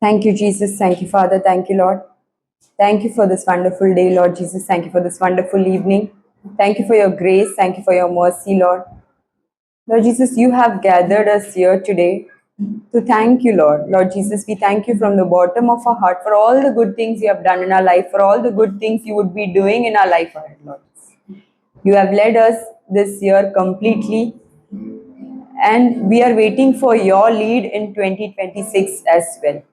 Thank you, Jesus. Thank you, Father. Thank you, Lord. Thank you for this wonderful day, Lord Jesus. Thank you for this wonderful evening. Thank you for your grace. Thank you for your mercy, Lord. Lord Jesus, you have gathered us here today to thank you, Lord. Lord Jesus, we thank you from the bottom of our heart for all the good things you have done in our life, for all the good things you would be doing in our life ahead, Lord. You have led us this year completely, and we are waiting for your lead in 2026 as well.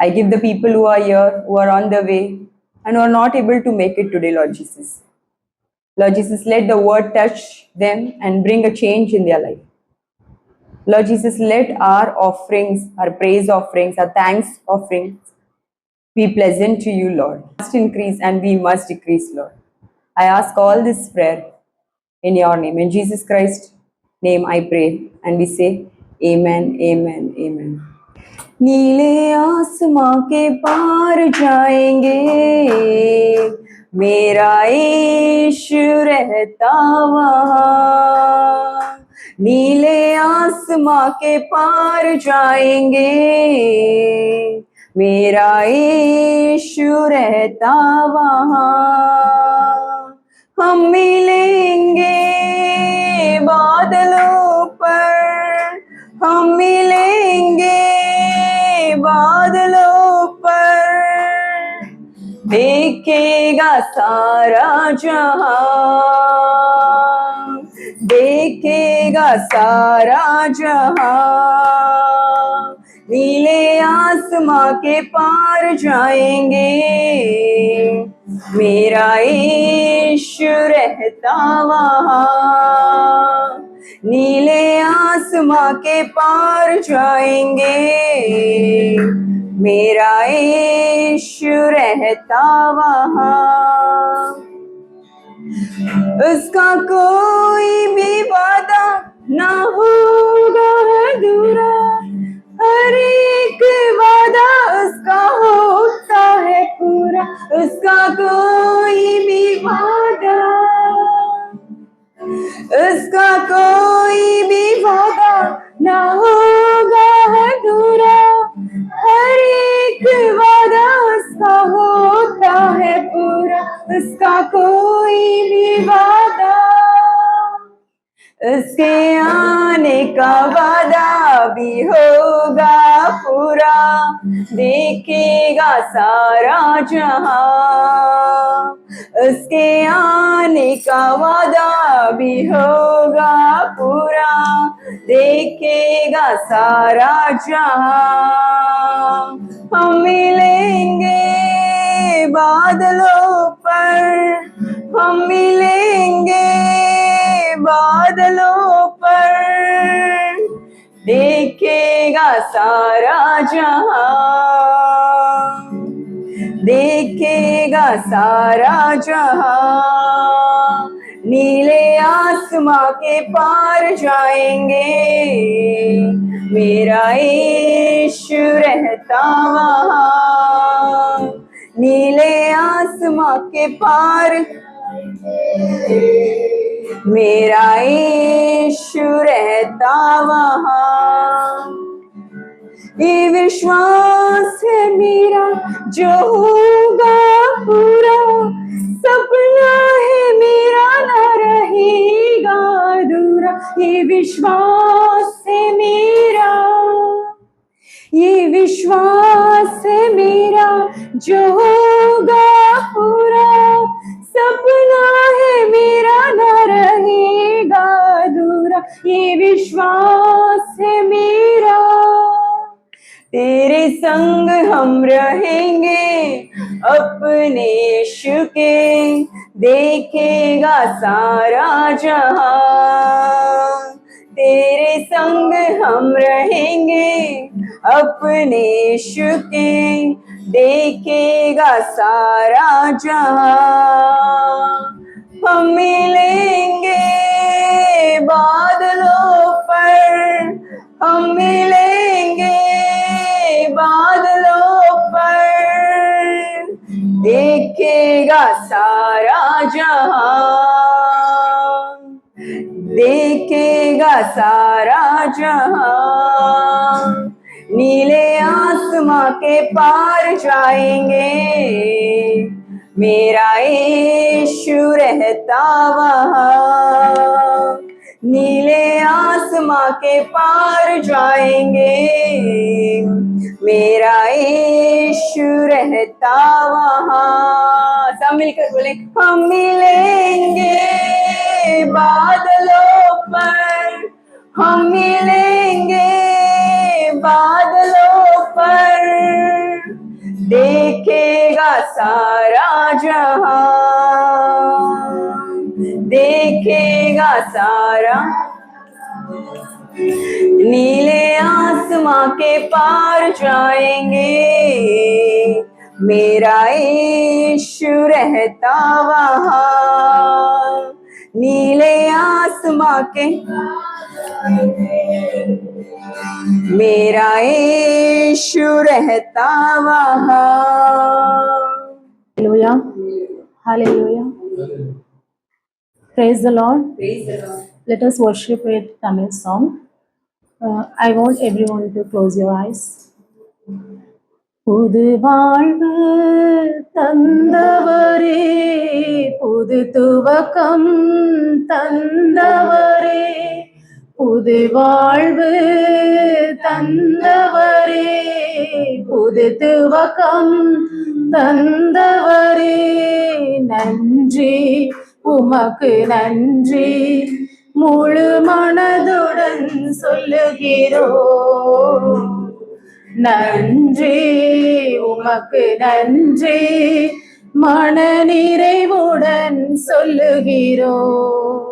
I give the people who are here, who are on the way, and who are not able to make it today, Lord Jesus. Lord Jesus, let the word touch them and bring a change in their life. Lord Jesus, let our offerings, our praise offerings, our thanks offerings be pleasant to you, Lord. We must increase and we must decrease, Lord. I ask all this prayer in your name. In Jesus Christ's name I pray, and we say, Amen, Amen, Amen. नीले आसमां के पार जाएंगे, मेरा ईश्वर रहता वहाँ। नीले आसमां के पार जाएंगे, मेरा ईश्वर रहता वहाँ। हम मिलेंगे बादलों पर, हम मिलेंगे बादलों पर, देखेगा सारा जहां, देखेगा सारा जहां। नीले आसमां के पार जाएंगे, मेरा ईश्वर रहता वहाँ। नीले आसमां के पार जाएंगे, मेरा ईश्वर रहता वहाँ। उसका कोई भी वादा ना होगा अधूरा, हर एक वादा उसका होता है पूरा। उसका कोई भी वादा, उसका कोई भी वादा ना होगा अधूरा, हर एक वादा उसका होता है पूरा। उसका कोई भी वादा, उसके आने का वादा भी होगा पूरा, देखेगा सारा जहां। उसके आने का वादा भी होगा पूरा, देखेगा सारा जहां। हम मिलेंगे बादलों पर, हम मिलेंगे बादलों पर, देखेगा सारा जहां, देखेगा सारा जहां। नीले आसमां के पार जाएंगे, मेरा ईश्वर रहता वहाँ। नीले आसमां के पार, मेरा ईश्वर रहता वहाँ। ये विश्वास है मेरा जो होगा पूरा, सपना है मेरा ना रहेगा अधूरा। ये विश्वास है मेरा, ये विश्वास है मेरा जो होगा पूरा, सपना है मेरा ना रहेगा अधूरा। ये विश्वास है मेरा, तेरे संग हम रहेंगे अपने यीशु के, देखेगा सारा जहां। तेरे संग हम रहेंगे अपने यीशु के, देखेगा सारा जहां। हम मिलेंगे बादलों पर, हम मिलेंगे बादलों पर, देखेगा सारा जहां, देखेगा सारा जहां। नीले आसमां के पार जाएंगे, मेरा यीशु रहता वहाँ। नीले आसमां के पार जाएंगे, मेरा यीशु रहता वहाँ। सब मिलकर बोले, हम मिलेंगे बादलों पर, हम मिलेंगे बादलों पर, देखेगा सारा जहां, देखेगा सारा। नीले आसमां के पार जाएंगे, मेरा यीशु रहता वहाँ। नीले आसमां के, मेरा यीशु रहता वहाँ। Hallelujah. Hallelujah. Praise the Lord. Let us worship with Tamil song. I want everyone to close your eyes. புது வாழ்வு தந்தவரே, புது துவக்கம் தந்தவரே, புது வாழ்வு தந்தவரே, புது துவக்கம் தந்தவரே, நன்றி உமக்கு நன்றி, முழு மனதுடன் சொல்லுகிறோம். நன்றி உமக்கு நன்றி, மன நிறைவுடன் சொல்லுகிறோம்.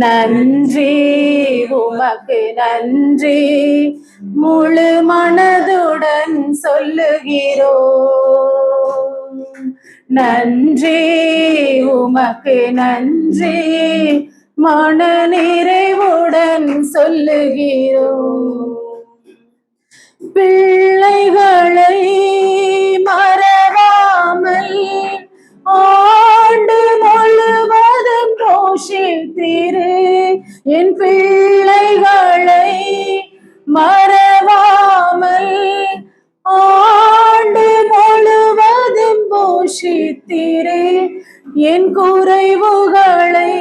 நன்றி உமக்கு நன்றி, முழு மனதுடன் சொல்லுகிறோம். நன்றி உமக்கு நன்றி, மன நிறைவுடன் சொல்லுகிறோம். பிள்ளைகளை மறவாமல் ஆண்டு முழுவதும் போஷித்திரு, என் பிள்ளைகளை மறவாமல் ஆண்டு முழுவதும் போஷித்திரு, என் குறைவுகளை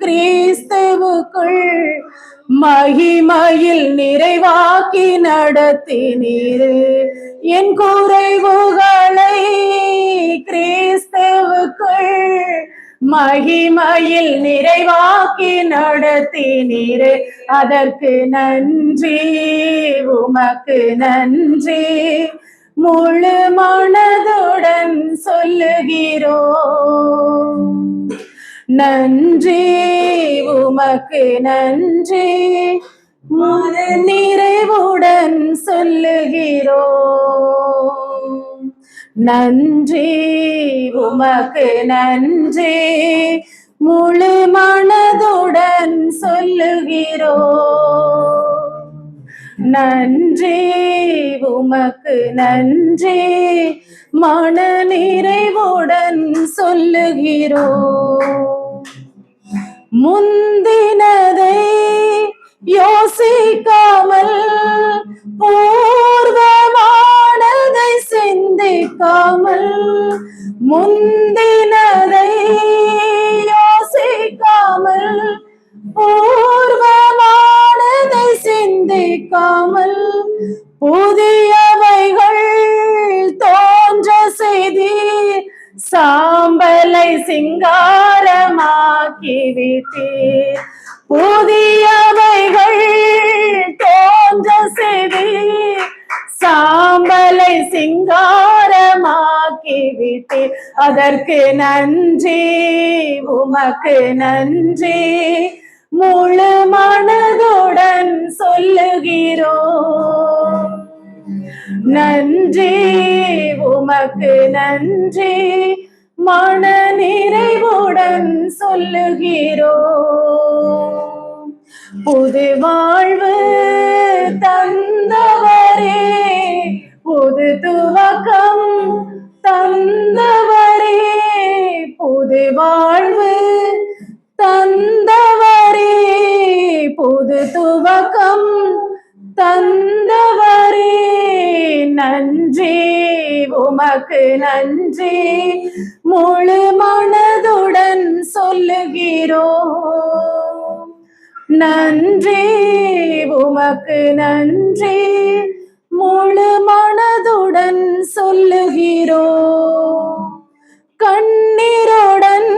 கிறிஸ்துவுக்குள் மகிமையில் நிறைவாக்கி நடத்தினீர், என் குறைவுகளை கிறிஸ்துவுக்குள் மகிமையில் நிறைவாக்கி நடத்தினீர், அதற்கு நன்றி உமக்கு நன்றி, முழு மனதுடன் சொல்லுகிறோம். நன்றி உமக்கு நன்றி, மன நிறைவுடன் சொல்லுகிறோம். நன்றி உமக்கு நன்றி, முழு மனதுடன் சொல்லுகிறோம். நன்றி உமக்கு நன்றி, மன நிறைவுடன் சொல்லுகிறோம். முந்தினதை யோசிக்காமல், பூர்வமானதை சிந்திக்காமல், முந்தினதை யோசிக்காமல், பூர்வமானதை சிந்திக்காமல், புதியவைகள் தோன்ற செய்தீர், சாம்பலை சிங்காரமாக்கி விட்டீர். புதியவைகள் தோன்ற செய்தீர், சாம்பலை சிங்காரமாக்கி விட்டீர், அதற்கு நன்றி உமக்கு நன்றி, முழு மனதுடன் சொல்லுகிறோம். நன்றி உமக்கு நன்றி, மன நிறைவுடன் சொல்லுகிறோம். புது வாழ்வு தந்தவரே, புது துவக்கம் தந்தவரே, புது வாழ்வு தந்தவரே, புது துவக்கம் தந்த நன்றி உமக்கு நன்றி முழு மனதுடன் சொல்லுகிறோம். நன்றி உமக்கு நன்றி முழு மனதுடன் சொல்லுகிறோம். கண்ணீருடன்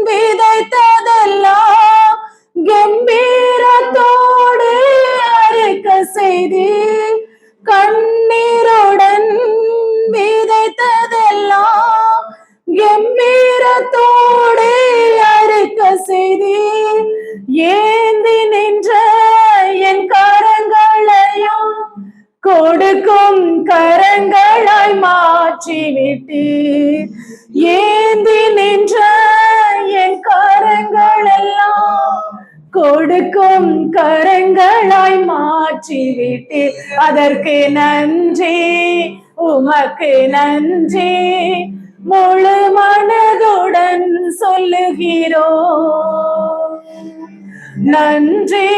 விதைத்ததெல்லாம் கம்பீரத்தோடு அறுக்க செய்தி. கண்ணீருடன் விதைத்ததெல்லாம் கம்பீரத்தோடு அறுக்க செய்தி. ஏந்தி நின்ற என் கரங்களையும் கொடுக்கும் கரங்களாய் மாற்றிவிட்டீர். ஏந்தி நின்ற என் கரங்களெல்லாம் கொடுக்கும் கரங்களாய் மாற்றிவிட்டீர். அதற்கு நன்றி உமக்கு நன்றி முழு மனதுடன் சொல்லுகிறோம். நன்றி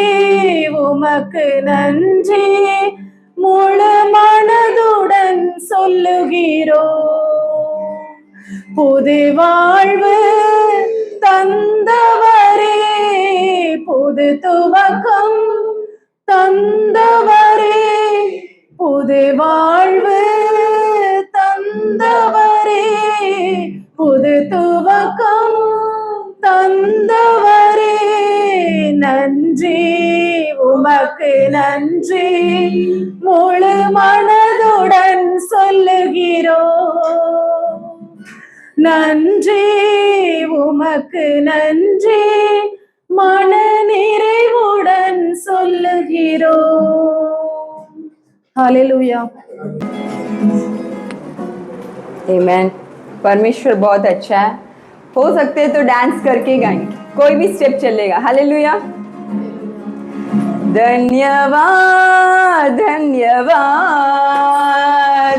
உமக்கு நன்றி முழு மனதுடன் சொல்லுகிறோம். புது வாழ்வு தந்தவரே, புது துவக்கம் தந்தவரே, புது வாழ்வு தந்தவரே, புது துவக்கம் தந்தவரே. நன்றி உமக்கு நன்றி முழு மனதுடன் சொல்லுகிறோம். நன்றி உமக்கு நன்றி மன நிறைவுடன் சொல்லுகிறோம். हालेलुया. आमेन। परमेश्वर बहुत अच्छा है। हो सकते है तो डांस करके गाएंगे, कोई भी स्टेप चलेगा। हालेलुया। धन्यवाद धन्यवाद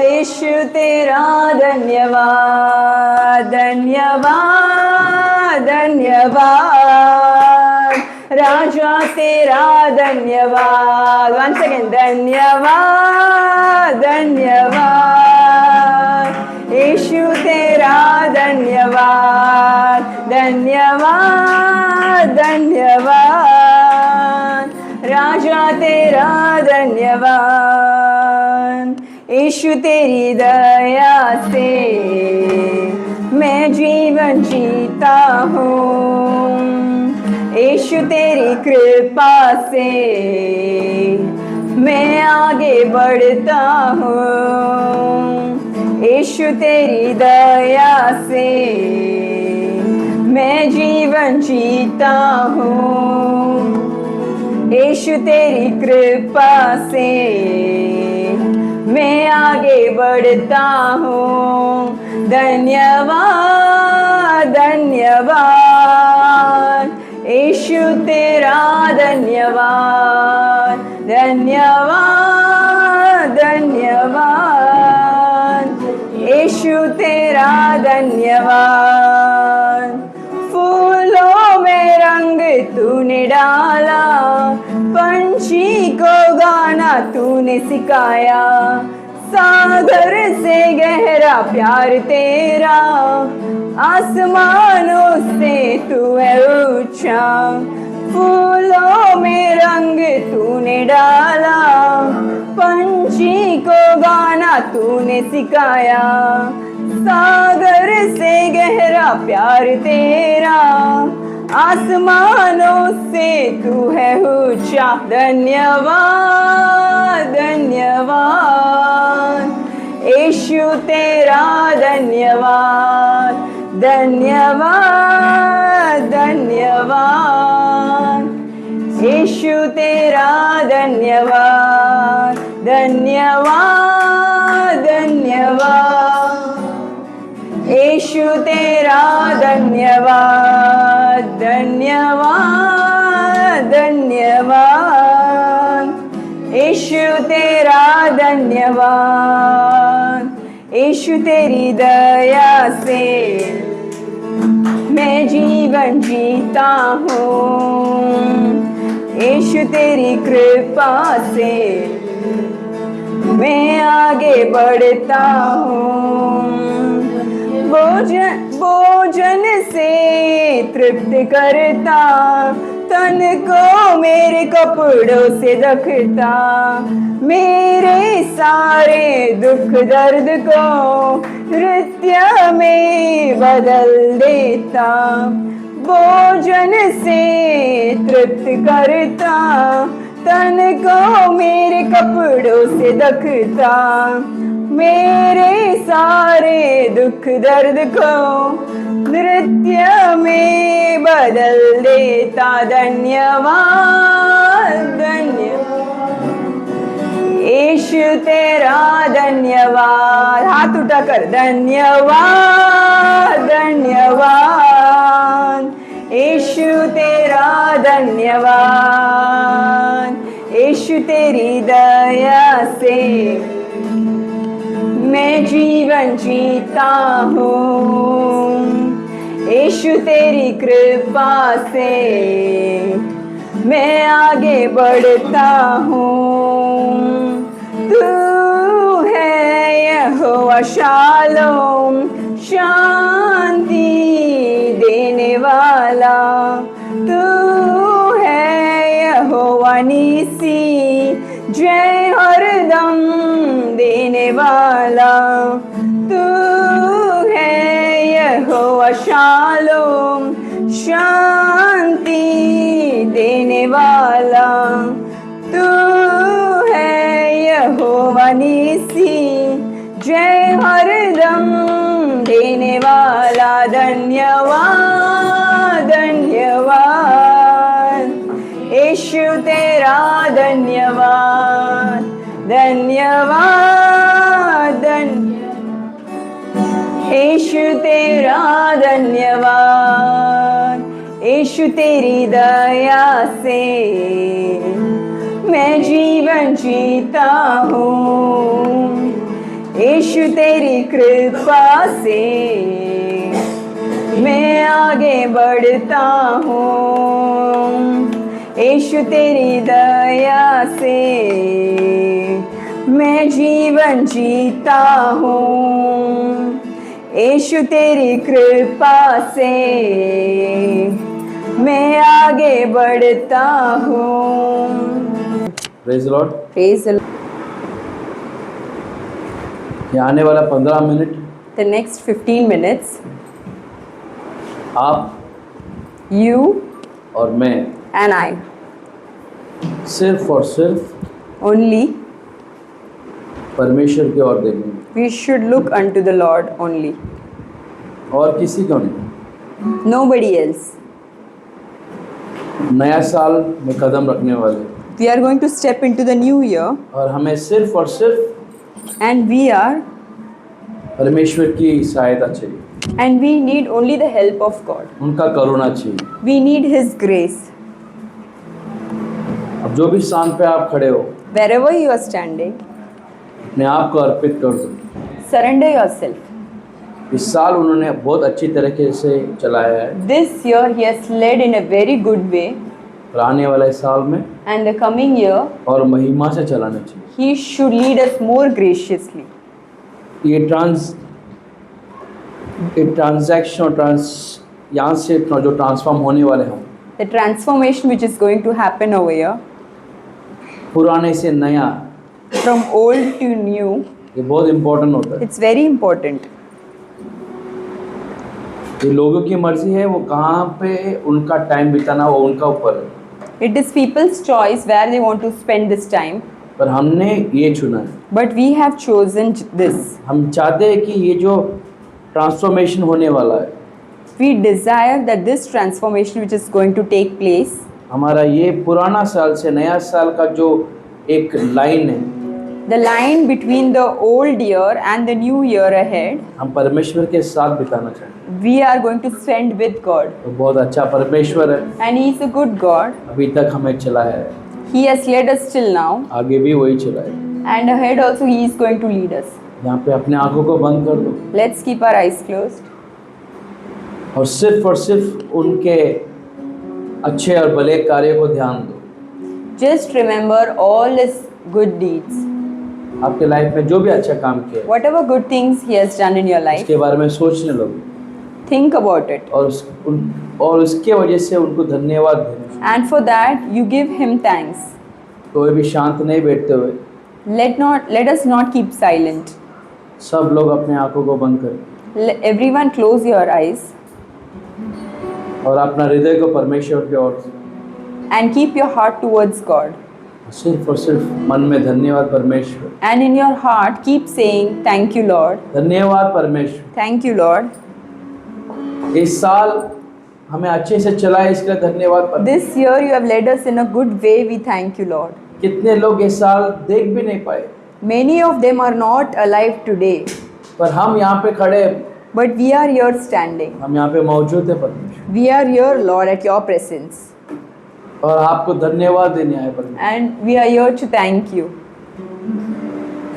यीशु तेरा धन्यवाद। धन्यवाद धन्यवाद राजा तेरा धन्यवाद। वंस अगेन धन्यवाद धन्यवाद यीशु तेरा धन्यवाद। धन्यवाद धन्यवाद राजा तेरा धन्यवाद। यीशु तेरी दया से मैं जीवन जीता हूँ। यीशु तेरी कृपा से मैं आगे बढ़ता हूँ। यीशु तेरी दया से मैं जीवन जीता हूँ। यीशु तेरी कृपा से मैं आगे बढ़ता हूँ। धन्यवाद धन्यवाद यीशु तेरा धन्यवाद। धन्यवाद धन्यवाद यीशु तेरा धन्यवाद। फूलों में रंग तूने डाला, पंछी को गाना तूने सिखाया। सागर से गहरा प्यार तेरा, आसमानों से तू है ऊंचा। फूलों में रंग तूने डाला, पंछी को गाना तूने सिखाया। सागर से गहरा प्यार तेरा, आसमानों से तू है ऊंचा। धन्यवाद धन्यवाद यीशु तेरा धन्यवाद। धन्यवाद धन्यवाद यीशु तेरा धन्यवाद। धन्यवाद धन्यवाद यीशु तेरा धन्यवाद। धन्यवाद धन्यवाद यीशु तेरा धन्यवाद। यीशु तेरी दया से मैं जीवन जीता हूँ। यीशु तेरी कृपा से मैं आगे बढ़ता हूँ। भोजन से तृप्त करता, तन को मेरे कपड़ों से ढकता, मेरे सारे दुख दर्द को नृत्य में बदल देता। भोजन से तृप्त करता, तन को मेरे कपड़ों से ढकता, मेरे सारे दुख दर्द को नृत्य में बदल देता। धन्यवाद धन्यवाद यीशु तेरा धन्यवाद। हाथ उठाकर धन्यवाद धन्यवाद यीशु तेरा धन्यवाद। यीशु तेरी दया से मैं जीवन जीता हूँ। यीशु तेरी कृपा से मैं आगे बढ़ता हूँ। तू है यहोवा शालोम, शांति देने वाला। तू है यहोवा नीसी, जय हरदम देने वाला। तू है यहोवा शालोम, शांति देने वाला। तू है यहोवा नीसी, जय हरदम देने वाला। धन्यवाद धन्यवाद यीशु तेरा धन्यवाद। धन्यवाद यीशु तेरा धन्यवाद। यीशु तेरी दया से मैं जीवन जीता हूँ। यीशु तेरी कृपा से मैं आगे बढ़ता हूँ। यीशु तेरी दया से मैं जीवन जीता हूँ। यीशु तेरी कृपा से मैं आगे बढ़ता हूँ। Praise Lord. Praise the Lord. ये आने वाला 15 मिनट The next 15 minutes, आप you और मैं and I सिर्फ और सिर्फ only, परमेश्वर की ओर देखेंगे, we should look unto the Lord only, और किसी को नहीं। nobody else. नया साल में कदम रखने वाले We are going to step into the new year और हमें सिर्फ और सिर्फ and we are, परमेश्वर की सहायता चाहिए, and we need only the help of God. उनका करुणा चाहिए। We need His grace. अब जो भी स्थान पे आप खड़े हो, Wherever you are standing, अपने आप को अर्पित कर दो। surrender yourself. इस साल उन्होंने बहुत अच्छी तरीके से चलाया है This year He has led in a very good way, और आने वाले साल में and the coming year और महिमा से चलाना चाहिए। He should lead us more graciously. ये ट्रांजैक्शन और यहाँ से जो ट्रांसफॉर्म होने वाले हैं, The transformation which is going to happen over here, पुराने से नया, from old to new, ये बहुत इम्पोर्टेंट होता है। it's very important. ये लोगों की मर्जी है, वो कहाँ पे उनका टाइम बिताना वो उनका ऊपर है, It is people's choice where they want to spend this time, पर हमने ये चुना है। but we have chosen this. हम चाहते हैं कि ये जो ट्रांसफॉर्मेशन होने वाला है, We desire that this transformation which is going to take place, हमारा ये पुराना साल से नया साल का जो एक लाइन है, the line between the old year and the new year ahead, हम परमेश्वर के साथ बिताना चाहते हैं। we are going to spend with God. तो बहुत अच्छा परमेश्वर है, And He is a good God. अभी तक हमें चलाया है, He has led us till now, आगे भी वही चलाए। and ahead also He is going to lead us. यहाँ पे अपने आंखों को बंद कर दो Let's keep our eyes closed और सिर्फ उनके अच्छे और भले कार्य को ध्यान दो। just remember all His good deeds आपके लाइफ में जो भी अच्छा काम किया है, whatever good things He has done in your life, उसके बारे में सोचने लगो think about it. और उसके वजह से उनको धन्यवाद देना। And for that, you give Him thanks. कोई भी शांत नहीं बैठते हुए Let us not keep silent. सब लोग अपने आंखों को बंद करें Everyone close your eyes और अपना हृदय को परमेश्वर की ओर and keep your heart towards God. सिर्फ और सिर्फ मन में धन्यवाद परमेश्वर, And in your heart, keep saying, thank you, Lord. धन्यवाद परमेश्वर। Thank you, Lord. इस साल हमें अच्छे से चलाए इसके लिए धन्यवाद परमेश्वर। This year you have led us in a good way. We thank you, Lord. कितने लोग इस साल देख भी नहीं पाए, Many of them are not alive today, पर हम यहाँ पे खड़े, but we are here standing. हम यहाँ पे मौजूद है परमेश्वर, We are here, Lord, at your presence. और आपको धन्यवाद देने आए परमेश्वर। And we are here to thank you.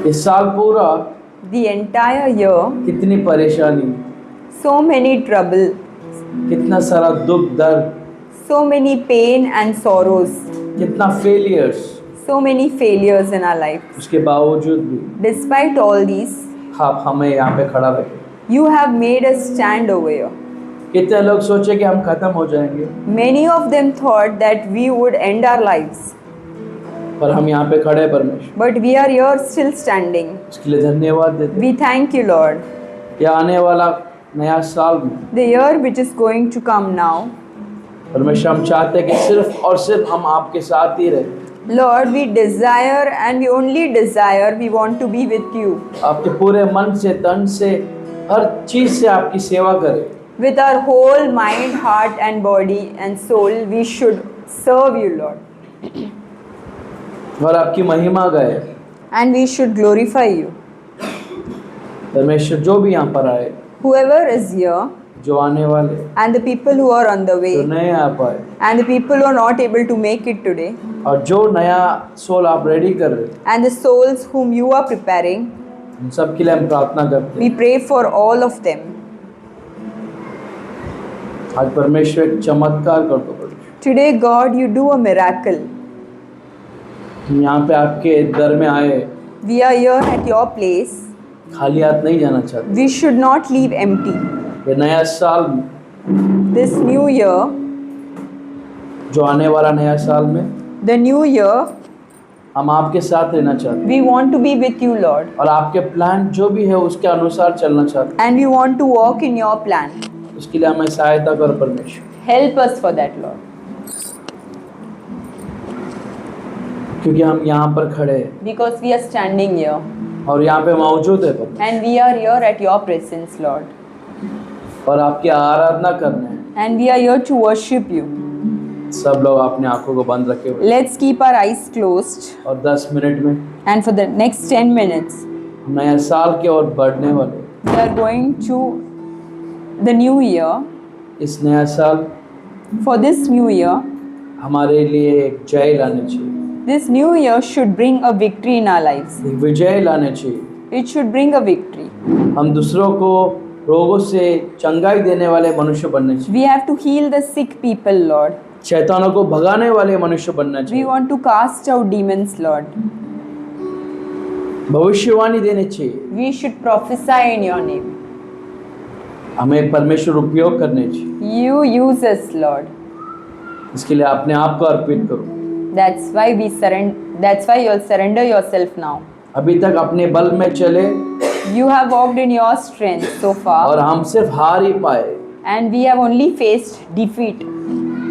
इस साल पूरा The entire year, कितनी परेशानी, so many trouble, कितना सारा दुख दर्द, so many pain and sorrows, कितना failures, so many failures in our life. उसके बावजूद भी Despite all these, आप हमें यहाँ पे खड़ा रखे। you have made us stand over here. कितने लोग सोचे कि हम खत्म हो जाएंगे, Many of them thought that we would end our lives, पर हम यहाँ पे खड़े हैं परमेश्वर, but we are here still standing. उसके लिए धन्यवाद देते हैं। We thank you, Lord. ये आने वाला नया साल में The year which is going to come now, परमेश्वर हम चाहते हैं कि सिर्फ और सिर्फ हम आपके साथ ही रहें, Lord, we desire and we only desire, we want to be with you. आपके पूरे मन से तन से हर चीज से आपकी सेवा करें, With our whole mind, heart and body and soul, we should serve you, Lord. और आपकी महिमा गाए। And we should glorify you. परमेश्वर जो भी यहाँ पर आए, Whoever is here, जो आने वाले, and the people who are on the जो way, नए आ पाए, and the people who are not able to make it today, और जो नया सोल आप रेडी कर रहे हैं, and the souls whom you are preparing, उन सब के लिए हम प्रार्थना करते we हैं। pray for all of them. आज परमेश्वर एक चमत्कार कर दो परमेश्वर। Today, God, you do a miracle. हम यहाँ पे आपके दर में आए, We are here at your place. खाली हाथ नहीं जाना चाहते। We should not leave empty. ये नया साल में, This new year, जो आने वाला नया साल में, the new year, हम आपके साथ रहना चाहते हैं we want to be with you, Lord. और आपके प्लान जो भी है उसके अनुसार चलना चाहते And we want to walk in your plan. हैं। उसके लिए हमें सहायता कर परमेश्वर, Help us for that, Lord. क्योंकि हम यहाँ पर खड़े हैं Because we are standing here. और यहाँ पे मौजूद है परमेश्वर, And we are here at your presence, Lord. और आपकी आराधना करना है। And we are here to worship you. सब लोग अपने आंखों को बंद रखे हुए, Let's keep our eyes closed. और 10 मिनट में And for the next 10 minutes, नया साल की ओर बढ़ने वाले। we are going to the new year. इस नया साल For this new year, हमारे लिए एक जय लाने चाहिए, this new year should bring a victory in our lives. एक विजय लाने चाहिए। It should bring a victory. हम दूसरों को रोगों से चंगाई देने वाले मनुष्य बनने चाहिए, We have to heal the sick people, Lord. शैतानों को भगाने वाले मनुष्य बनना We चाहिए, want to cast out demons, Lord. भविष्यवाणी देनी चाहिए। We should prophesy in your name. हमें परमेश्वर उपयोग करने चाहिए। You use us, Lord. इसके लिए अपने आप को अर्पित करो। That's why we surrender. That's why you'll surrender yourself now. अभी तक अपने बल में चले You have walked in your strength so और far, हम सिर्फ हार ही पाए। and we have only faced defeat.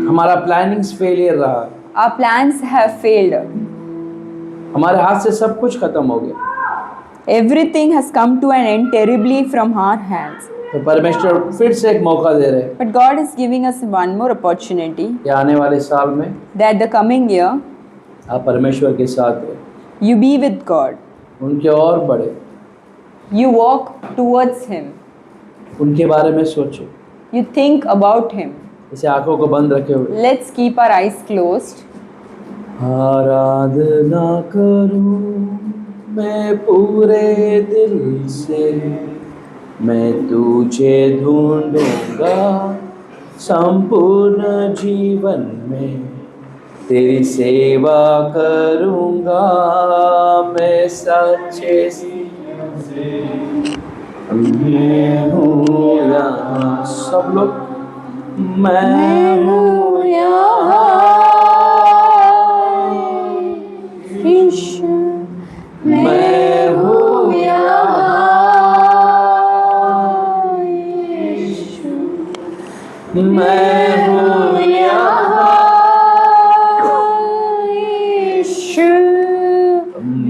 हमारा प्लानिंग्स फेलियर रहा, Our plans have failed. हमारे हाथ से सब कुछ खत्म हो गया। Everything has come to an end terribly from our hands. तो परमेश्वर फिर से एक मौका दे रहे हैं But God is giving us one more opportunity कि आने वाले साल में that the coming year आप परमेश्वर के साथ हो, you be with God. उनके और बड़े, You walk towards Him. उनके बारे में सोचो। You think about Him. इसे आंखों को बंद रखे हुए Let's keep our eyes closed. आराधना करूं मैं पूरे दिल से, मैं तुझे ढूंढूंगा संपूर्ण जीवन में, तेरी सेवा करूंगा में सच्चे मैं हूँ यहाँ। सब लोग मैं हूँ यहाँ यीशु मैं हूँ यहाँ यीशु मैं हूँ यहाँ यीशु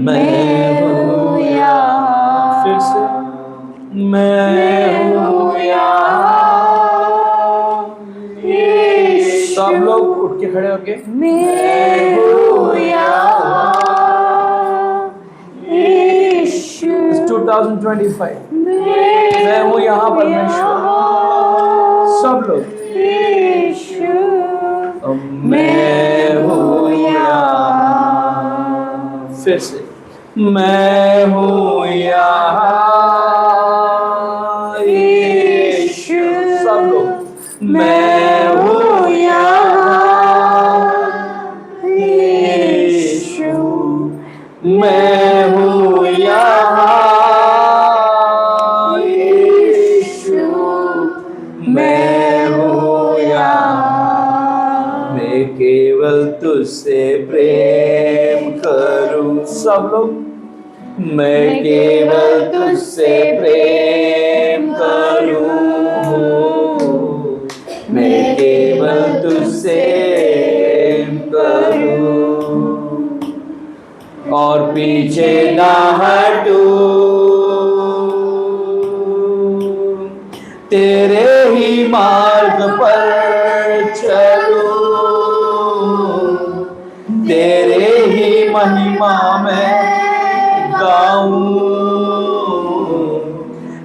मैं हूँ यहाँ। फिर से मैं हूँ यहाँ। सब लोग उठ के खड़े होके मैं हूँ यहाँ यीशु 2025 मैं हूँ यहाँ परमेश्वर। सब लोग यीशु मैं हूँ यहाँ। फिर से मैं हूँ यहाँ यीशु। सब लोग मैं हूँ यहाँ यीशु मैं हूँ यहाँ यीशु मैं हूँ यहाँ। मैं केवल तुझसे प्रेम करूं। सब लोग मैं केवल तुझसे प्रेम करूं। मैं केवल तुझसे प्रेम करूं और पीछे ना हटूं। तेरे ही मार्ग पर चलूं। तेरे ही महिमा में गाऊं।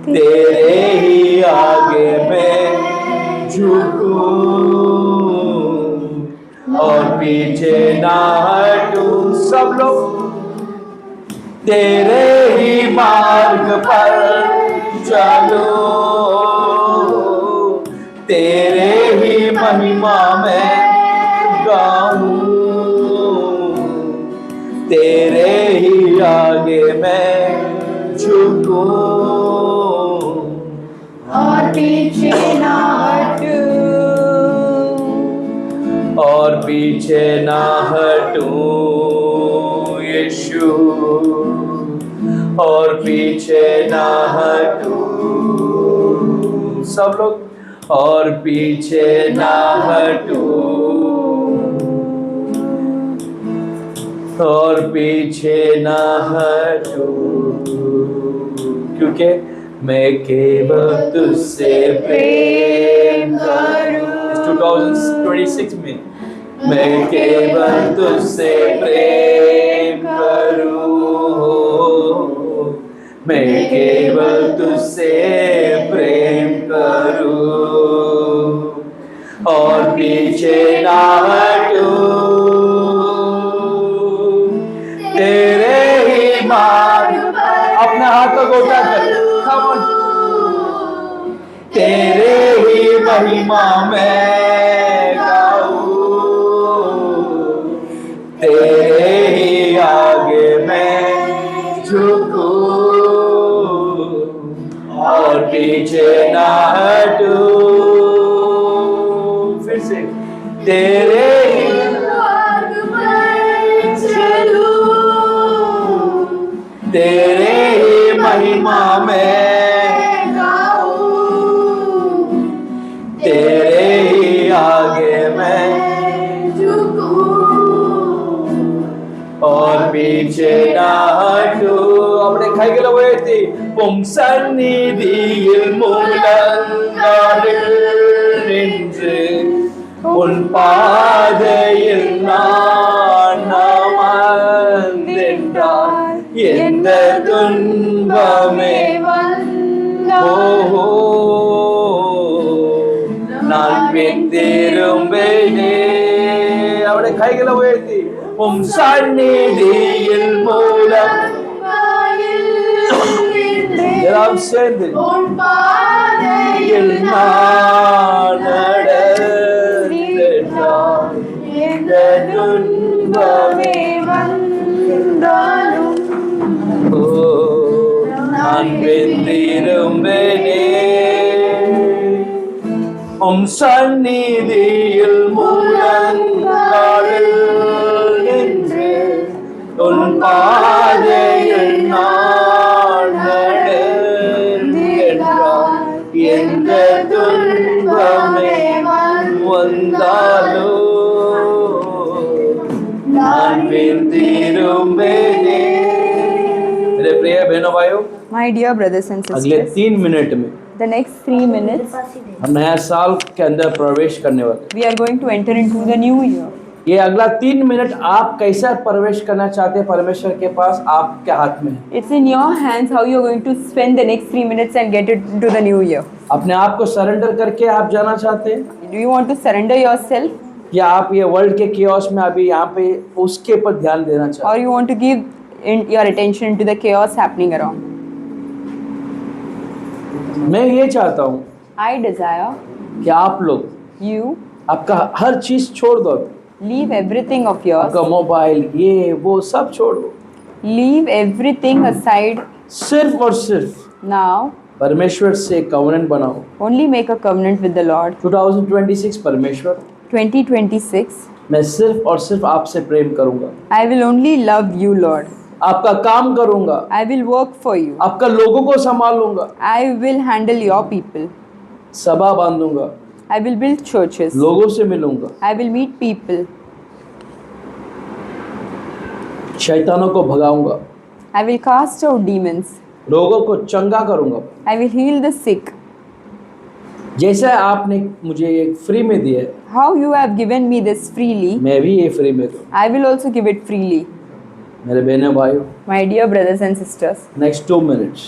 तेरे ही आगे मैं झुकूं और पीछे ना हटूं। सब लोग तेरे ही मार्ग पर चलो। तेरे ही महिमा में गाऊं। तेरे ही आगे मैं झुकूं और पीछे ना हटूं और पीछे ना हटूं यीशु और पीछे ना हटूं। सब लोग और पीछे ना हटूं और पीछे ना हटूं क्योंकि मैं केवल तुझसे प्रेम करूं। 2026 में मैं केवल तुझसे प्रेम करूं। मैं केवल तुझसे प्रेम करूं और पीछे ना हटूं। तेरे ही मार्ग अपने हाथों को उठाकर come on। तेरे ही महिमा में गाऊं। तेरे ही आगे मैं झुकूं और पीछे ना हटूं। फिर से तेरे ही मार्ग पर चलूं। तेरे ही महिमा में गाऊं। तेरे ही आगे मैं और पीछे ना हटूं। अपने खाई के लोग थी സന്നിധിയിൽ മുഴങ്ങാറിഞ്ച് ഉൻ പാതയിൽ நான் அமர்ந்திட்டால் எந்த துன்பமே ஓஹோ நான் பின் திரும்பினே அவனை கைகளை உயர்த்தி உம் சந்நிதியில் மூலம் எல்லாம் சேர்ந்து பாதையில் நான் நடந்திட்டால் எந்த துன்பமே வந்தாலும் உம் சந்நிதியில் முழங்காலில் நின்று உன் பாதையில் நான் நடந்தேன். எந்த துன்பமே வந்தாலோ நான் பின் திரும்பேனே. मेरे प्रिय बहनों भाइयों, My dear brothers and अगले sisters, 3 मिनट में the next 3 minutes, हम नया साल के अंदर प्रवेश करने वाले हैं। we are going to enter into the new year. ये अगला 3 मिनट आप कैसा प्रवेश करना चाहते हैं परमेश्वर के पास, आपके हाथ में है। It's in your hands how you are going to spend the next 3 minutes and get it into the new year. अपने आप को सरेंडर करके आप जाना चाहते हैं, Do you want to surrender yourself, या आप ये वर्ल्ड के chaos में अभी यहाँ पे उसके ऊपर ध्यान देना चाहते or you want to give your attention into the chaos happening around? हैं? मैं ये चाहता हूँ I desire कि आप लोग you आपका हर चीज छोड़ दो, leave everything of yours, आपका मोबाइल ये वो सब छोड़ो, leave everything aside सिर्फ और सिर्फ now. परमेश्वर से कवनेंट बनाओ। Only make a covenant with the Lord. 2026 परमेश्वर, 2026, मैं सिर्फ और सिर्फ आपसे प्रेम करूंगा, I will only love you, Lord. आपका काम करूंगा, I will work for you. आपका लोगों को संभालूंगा, I will handle your people. सभा बांधूंगा, I will build churches. लोगों से मिलूंगा, I will meet people. शैतानों को भगाऊंगा, I will cast out demons. रोगों को चंगा करूंगा। I will heal the sick. जैसे आपने मुझे ये फ्री में दिया है, How you have given me this freely, मैं भी ये फ्री में दूँ। I will also give it freely. मेरे बहनों भाइयों, My dear brothers and sisters, next 2 minutes,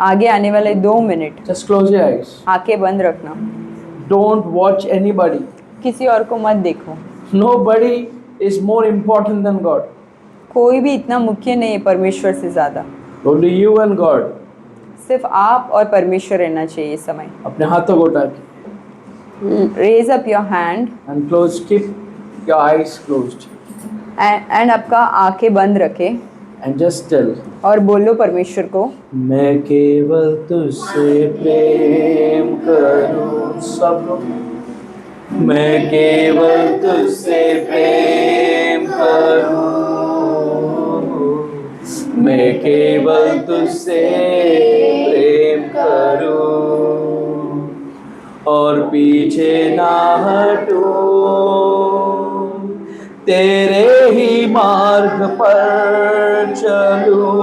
आगे आने वाले 2 minute just close your eyes, आंखें बंद रखना, डोंट वॉच एनीबॉडी, किसी और को मत देखो। Nobody is more important then God, कोई भी इतना मुख्य नहीं है परमेश्वर से ज़्यादा। Only you and God. सिर्फ आप और परमेश्वर रहना चाहिए इस समय। अपने हाथों को उठा के Raise up your hand and close, keep your eyes closed and आपका आंखें बंद रखे and just tell, और बोलो परमेश्वर को, मैं केवल तुझसे प्रेम करूं। सब लोग, मैं केवल तुझसे प्रेम करूं, मैं केवल तुझसे प्रेम करूं और पीछे ना हटूं, तेरे ही मार्ग पर चलूं,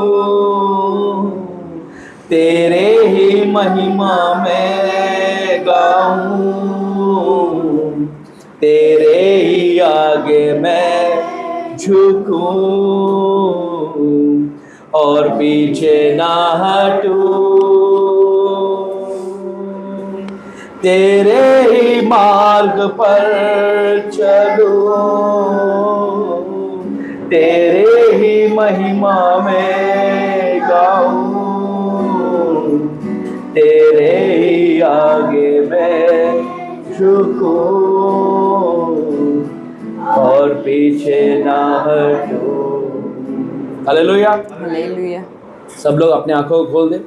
तेरे ही महिमा में गाऊं, तेरे ही आगे मैं झुकूं और पीछे ना हटूं, तेरे ही मार्ग पर चलूं, तेरे ही महिमा में गाऊं, तेरे ही आगे मैं झुकूं और पीछे ना हटूं। हालेलुया। हालेलुया। सब लोग अपने आंखों को खोल दे।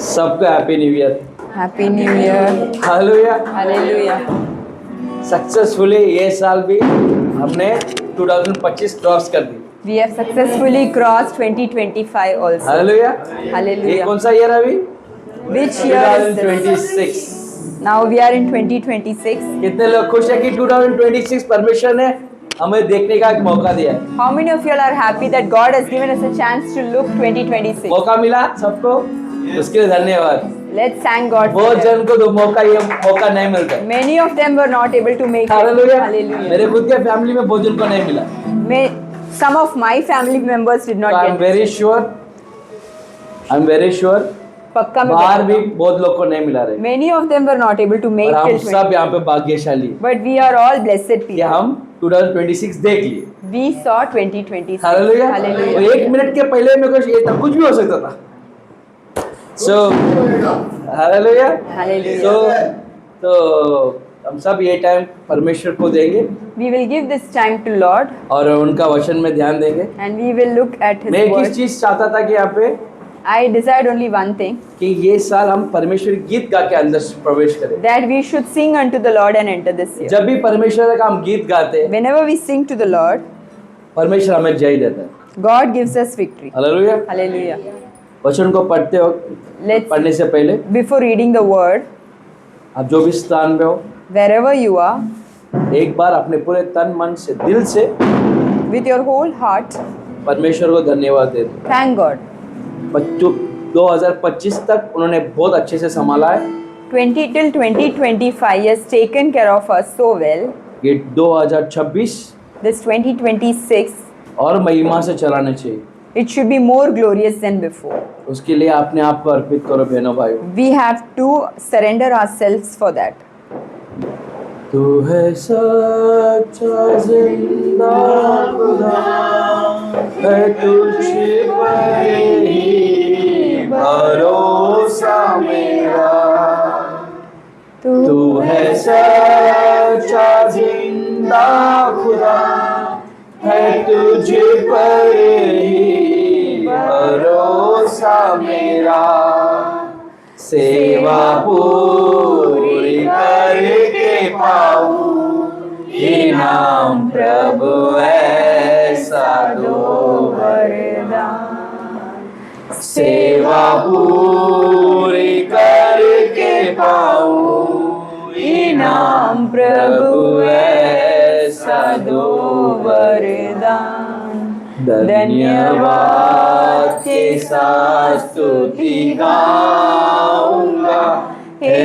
सबको happy new year. Happy new year. Hallelujah. Hallelujah. Successfully ये साल भी हमने 2025 क्रॉस कर दी। We have successfully crossed 2025 also. Hallelujah. ये Hallelujah. कौन सा ईयर है अभी? Which year is this? 2026। Now we are in 2026. कितने लोग खुश है कि 2026 परमेश्वर ने हमें देखने का एक मौका दिया है? How many of you all are happy that God has given us a chance to look 2026? मौका मिला सबको, उसके लिए धन्यवाद। Let's thank God for बहुत them. जन को तो ये मौका नहीं मिलता है। Many of them were not able to make it. Hallelujah. Hallelujah. मेरे खुद के फैमिली में बहुत जन को नहीं मिला। Some of my family members did not I am get very it. Sure पक्का मैं बाहर भी बताता हूँ. बहुत लोग को नहीं मिला रहे। Many of them were not able to make और हम till 20. सब यहाँ पे भाग्यशाली हैं But we are all blessed कि people. हम 2026 देख लिए। We saw 2026. हालेलुया। Hallelujah. और 1 मिनट के पहले मेरे को ये था, कुछ भी हो सकता था। सो हालेलुया। Hallelujah. तो हम सब ये टाइम परमेश्वर को देंगे We will give this time to Lord और उनका वचन में ध्यान देंगे। and we will look at His मैं एक word. चीज चाहता था कि यहाँ पे I desired only one thing, कि ये साल हम परमेश्वर की गीत गा के अंदर प्रवेश करें। that we should sing unto the Lord and enter this year. जब भी परमेश्वर का हम गीत गाते हैं, Whenever we sing to the Lord, परमेश्वर हमें जय देता है। God gives us victory. Hallelujah. Hallelujah. वचन को पढ़ते हो, Let's, पढ़ने से पहले before reading the word, आप जो भी स्थान में हो, wherever you are, एक बार अपने पूरे तन मन से दिल से with your whole heart, परमेश्वर को धन्यवाद दे दो। thank God. 2025 तक उन्होंने बहुत अच्छे से संभाला है। 20 till 2025 has taken care of us so well. ये 2026 This 2026, और महिमा से चलाने चाहिए। it should be more glorious than before. उसके लिए अपने आप को अर्पित करो बहनों भाइयों। We have to surrender ourselves for that. तू है सच्चा जिंदा खुदा, है तुझ पर ही भरोसा मेरा। तू है सच्चा जिंदा खुदा, है तुझ पर ही भरोसा मेरा। सेवा पूरी करके पाऊं, इनाम प्रभु ऐसा दो वरदान। सेवा पूरी करके पाऊं, इनाम प्रभु ऐसा दो वरदान। धन्यवाद के साथ स्तुति गाऊंगा, हे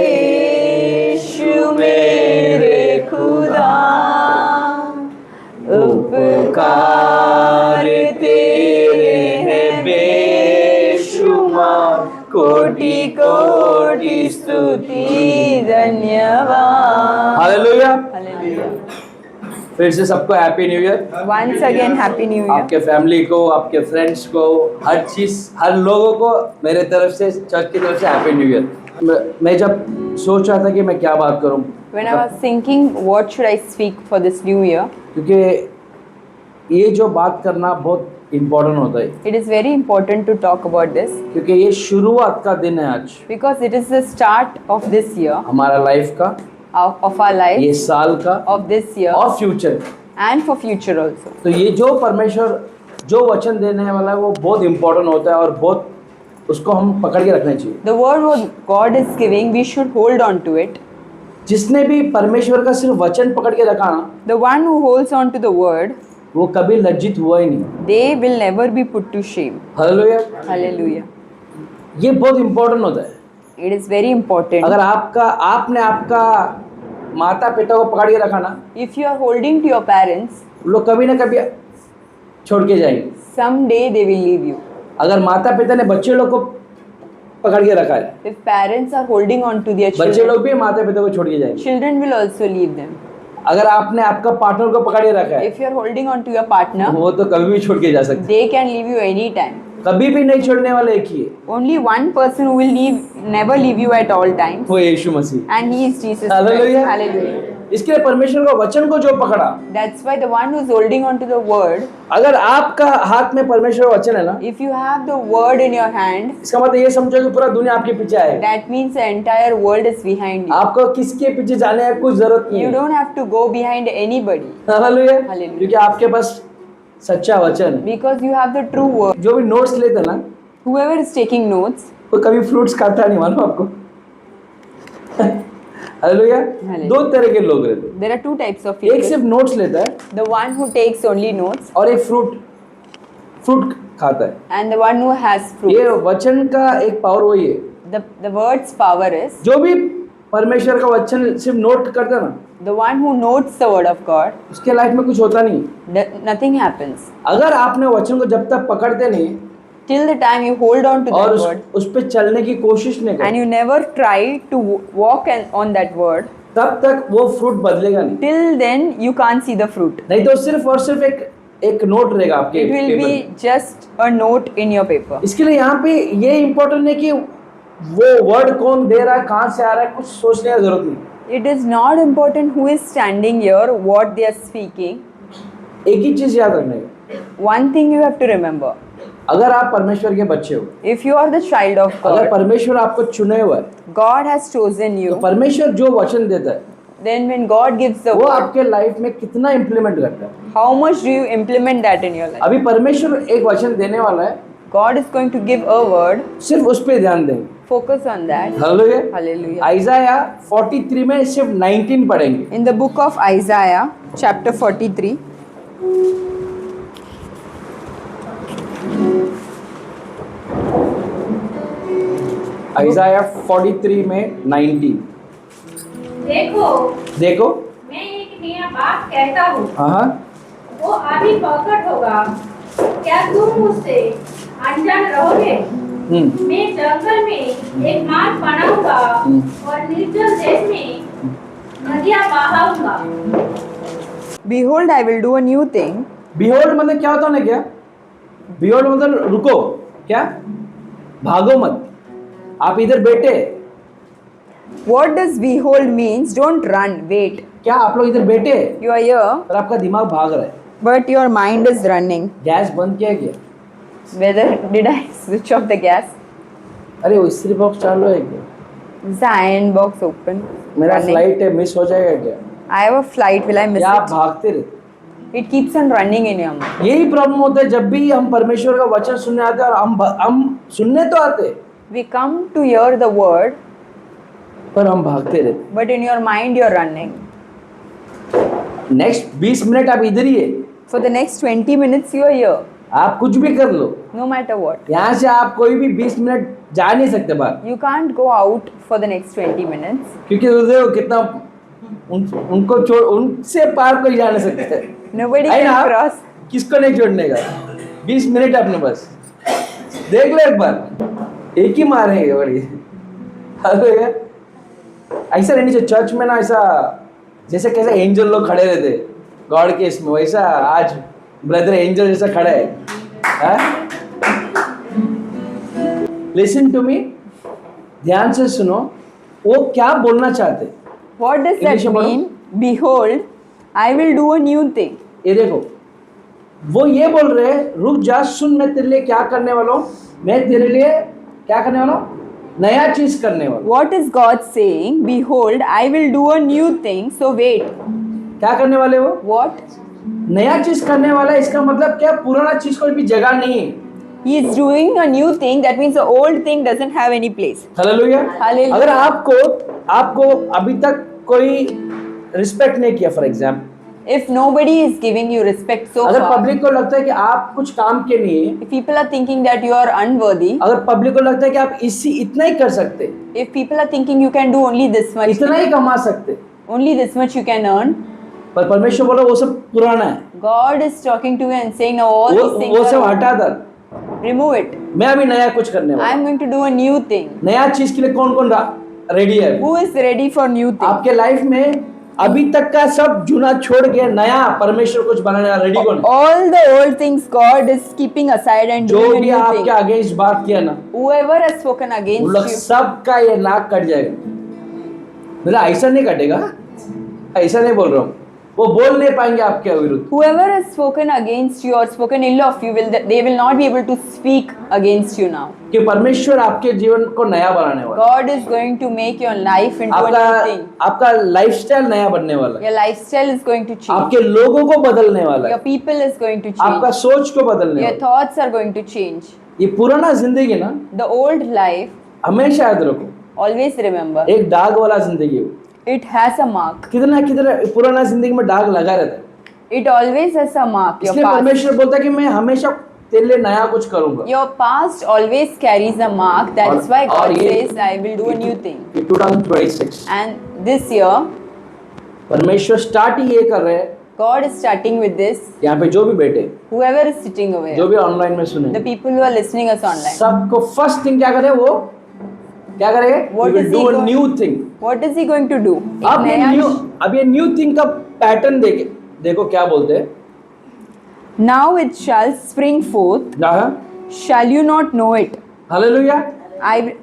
यीशु मेरे खुदा। उपकार तेरे हैं बेशुमार, कोटि कोटि स्तुति धन्यवाद। हालेलुया। Hallelujah. फिर से सबको happy new year. Once again, Happy New Year. आपके फैमिली को, आपके फ्रेंड्स को, हर चीज, हर लोगों को मेरे तरफ से, चर्च की तरफ से हैप्पी न्यू ईयर। मैं जब सोच रहा था कि मैं क्या बात करूं, When I was thinking, what should I speak for this new year? क्योंकि ये जो बात करना बहुत इम्पोर्टेंट होता है, It is very important to talk about this क्योंकि ये शुरुआत का दिन है आज because it is the start of this year, हमारा लाइफ का, of our ये life, साल का of this year, और future. and for future also. तो ये जो परमेश्वर जो वचन देने वाला है वो बहुत इम्पोर्टेंट होता है और बहुत उसको हम पकड़ के रखना चाहिए। The word what God is giving, we should hold on to it. जिसने भी परमेश्वर का सिर्फ वचन पकड़ के रखा ना, The one who holds on to the word, वो कभी लज्जित हुआ ही नहीं। they will never be put to shame. Hallelujah. Hallelujah. ये बहुत इम्पोर्टेंट होता है। It is very important. अगर आपने आपका माता पिता को पकड़ के रखा ना, If you are holding to your parents, वो लोग कभी ना कभी छोड़ के जाएंगे। someday they will leave you. अगर माता पिता ने बच्चे लोग को पकड़ के रखा है, If parents are holding on to their बच्चे children, लोग भी माता पिता को छोड़ के जाएंगे। children will also leave them. अगर आपने आपका पार्टनर को पकड़ के रखा है, If you are holding on to your partner, वो तो कभी भी छोड़ के जा सकते, they can leave you anytime. कभी भी नहीं छोड़ने वाले एक ही है, Only one person who will never leave you at all times, वो यीशु मसीह। and he is Jesus Christ. Hallelujah. Hallelujah. इसके लिए परमेश्वर का वचन को जो पकड़ा, That's why the one who is holding on to the word, अगर आपका हाथ में परमेश्वर का वचन है ना, if you have the word in your hand, इसका मतलब ये समझो कि पूरा दुनिया आपके पीछे आएगा। that means the entire world is behind you. आपको किसके पीछे जाने की कुछ जरूरत नहीं You है। don't have to go behind anybody hallelujah. Hallelujah. क्योंकि आपके पास सच्चा वचन है। because you have the true word. जो भी नोट्स लेते हैं ना, Whoever is taking notes, वो कभी फ्रूट्स खाता नहीं, मालूम आपको। हालेलुया। Hallelujah. दो तरह के लोग रहते हैं, there are two types of एक people. सिर्फ नोट्स लेता है The one who takes only notes और एक फ्रूट खाता है। and the one who has ये fruits. वचन का एक पावर वही है, The word's power is जो भी परमेश्वर का वचन सिर्फ नोट करता है ना, the one who notes the word of God. उसके लाइफ में कुछ होता नहीं। Nothing happens अगर आपने वचन को जब तक पकड़ते नहीं till the time you hold on to और that word उस पे चलने की कोशिश नहीं and करते, you never try to walk on that word. तब तक वो फ्रूट बदलेगा नहीं। Till then you can't see the fruit. नहीं तो सिर्फ और सिर्फ एक नोट रहेगा आपके It will पेपर में। be just a note in your paper. इसके लिए यहाँ पे ये इम्पोर्टेंट है कि वो वर्ड कौन दे रहा है, कहाँ से आ रहा है, कुछ सोचने की जरूरत नहीं। It is not important who is standing here, what they are speaking. एक ही चीज याद रखने का, One thing you have to remember, अगर आप परमेश्वर के बच्चे हो, if you are the child of अगर God, परमेश्वर आपको चुने हुआ है, God has chosen तो you, परमेश्वर जो वचन देता है then when God gives the वो word, आपके लाइफ में कितना इम्प्लीमेंट करता है। how much do you implement that in your life? अभी परमेश्वर एक वचन देने वाला है, God is going to give a word, सिर्फ उस पर ध्यान देंगे। focus on that. Hallelujah. Hallelujah. आइज़ाया 43 में सिर्फ 19 पढ़ेंगे। In the book of Isaiah, chapter 43, आइज़ाया 43 में 19। देखो देखो, मैं एक नया बात कहता हूँ, हाँ, वो अभी प्रकट होगा, क्या तुम उससे अनजान रहोगे? मैं जंगल में एक मार्ग बनाऊंगा और निर्जल देश में नदियाँ बहाऊंगा। behold, I will do a new thing. Behold मतलब क्या होता है ना? क्या बिहोल्ड मतलब रुको, क्या भागो मत, आप इधर बैठे। What does behold means? Don't run, wait. क्या आप लोग इधर बैठे You are here, और आपका दिमाग भाग रहा है? but your mind is running. Gas बंद किया क्या? Whether did I switch off the gas? अरे वो इस्त्री बॉक्स चालू है क्या? Is the iron box open? मेरा Running. फ्लाइट है, मिस हो जाएगा क्या? I have a flight. Will I miss या आप it? भागते रहते? It keeps on running in your mind. यही प्रॉब्लम होता है जब भी हम परमेश्वर का वचन सुनने आते हैं, और हम सुनने तो आते हैं, We come to hear the word, पर हम भागते रहते। but in your mind you're running. Next 20 minute आप इधर ही है, For the next 20 minutes you're here, आप कुछ भी कर लो, no matter what. यहाँ से आप कोई भी 20 मिनट जा नहीं सकते बाहर, You can't go out for the next 20 minutes. क्योंकि देखो कितना उनको छोड़, उनसे पार कोई जा नहीं सकते। Nobody है can ना? cross. किसको नहीं छोड़ने का? 20 मिनट अपने बस देख लो एक बार, एक ही मारेंगे बड़ी। हालेलुया। ऐसा रहनी चाहिए चर्च में ना, ऐसा जैसे कैसे एंजल लोग खड़े रहते गॉड के इसमें, वैसा आज ब्रदर एंजल जैसा खड़ा है। लिसन टू मी, ध्यान से सुनो, वो क्या बोलना चाहते? What does that English में बोलो। mean? Behold, I will do a new thing. ये देखो, वो ये बोल रहे हैं, रुक जा, सुन, मैं तेरे लिए क्या करने वाला हूँ, मैं तेरे लिए क्या करने वाला हूँ, नया चीज करने वाला हूँ। What is God saying? Behold, I will do a new thing. So wait. क्या करने वाले हो? What? नया चीज करने वाला है, इसका मतलब क्या? पुराना चीज कोई भी जगह नहीं है। He is doing a new thing. That means the old thing doesn't have any place. Hallelujah. Hallelujah. अगर आपको अभी तक कोई रिस्पेक्ट नहीं किया, for example, If nobody is giving you respect so अगर far, पब्लिक को लगता है कि आप कुछ काम के नहीं है, if people are thinking that you are unworthy, अगर पब्लिक को लगता है कि आप इतना ही कर सकते, if people are thinking you can do only this much, इतना ही कमा सकते, only this much you can earn, पर परमेश्वर बोला वो सब पुराना है, God is talking to you and saying, now all these things वो सब are हटा दर, remove it. मैं अभी नया कुछ करने वाला I हूं। am going to do a new thing. नया चीज के लिए कौन कौन रेडी है? Who is ready for new thing? आपके लाइफ में अभी तक का सब जुना छोड़ के नया परमेश्वर कुछ बनाने वाला रेडी कौन है? All the old things God is keeping aside and जो doing a भी new आपके thing. अगेंस्ट बात किया ना, Whoever has spoken वो against लोग you, सबका ये नाक कट जाएगा। मेरा ऐसा नहीं कटेगा, ऐसा नहीं बोल रहा हूँ, वो बोल नहीं पाएंगे आपके विरुद्ध। whoever has spoken against you or spoken ill of you, they will not be able to speak against you now. कि परमेश्वर आपके जीवन को नया बनाने वाला God is going to make your life है। into a new thing. आपका लाइफस्टाइल नया बनने वाला है, Your lifestyle is going to change. आपके लोगों को बदलने वाला Your है, people is going to आपका change. सोच को बदलने Your वाला thoughts are going to change. है। ये पुराना जिंदगी ना, The old life, हमेशा याद रखो, always remember, एक दाग वाला जिंदगी है। it has a mark. कितना पुराना जिंदगी में दाग लगा रहता है, It always has a mark. Your इसलिए past. परमेश्वर बोलता है कि मैं हमेशा तेरे लिए नया कुछ करूंगा। Your past always carries a mark. That's why और God ये- says, I will do a new thing. 2026 And this year, परमेश्वर स्टार्ट ही ये कर रहे हैं। God is starting with this. यहाँ पे जो भी बैठे, Whoever is sitting over जो here, भी ऑनलाइन में सुने, the people who are listening us online, सबको फर्स्ट थिंग क्या करे? वो क्या करेगे? What He will is do he a go- new thing। what is he going to do? अब ये नया- न्यू, अब ये न्यू थिंग का पैटर्न देखो क्या बोलते हैं। Now it shall spring forth. Shall you not know it? Hallelujah.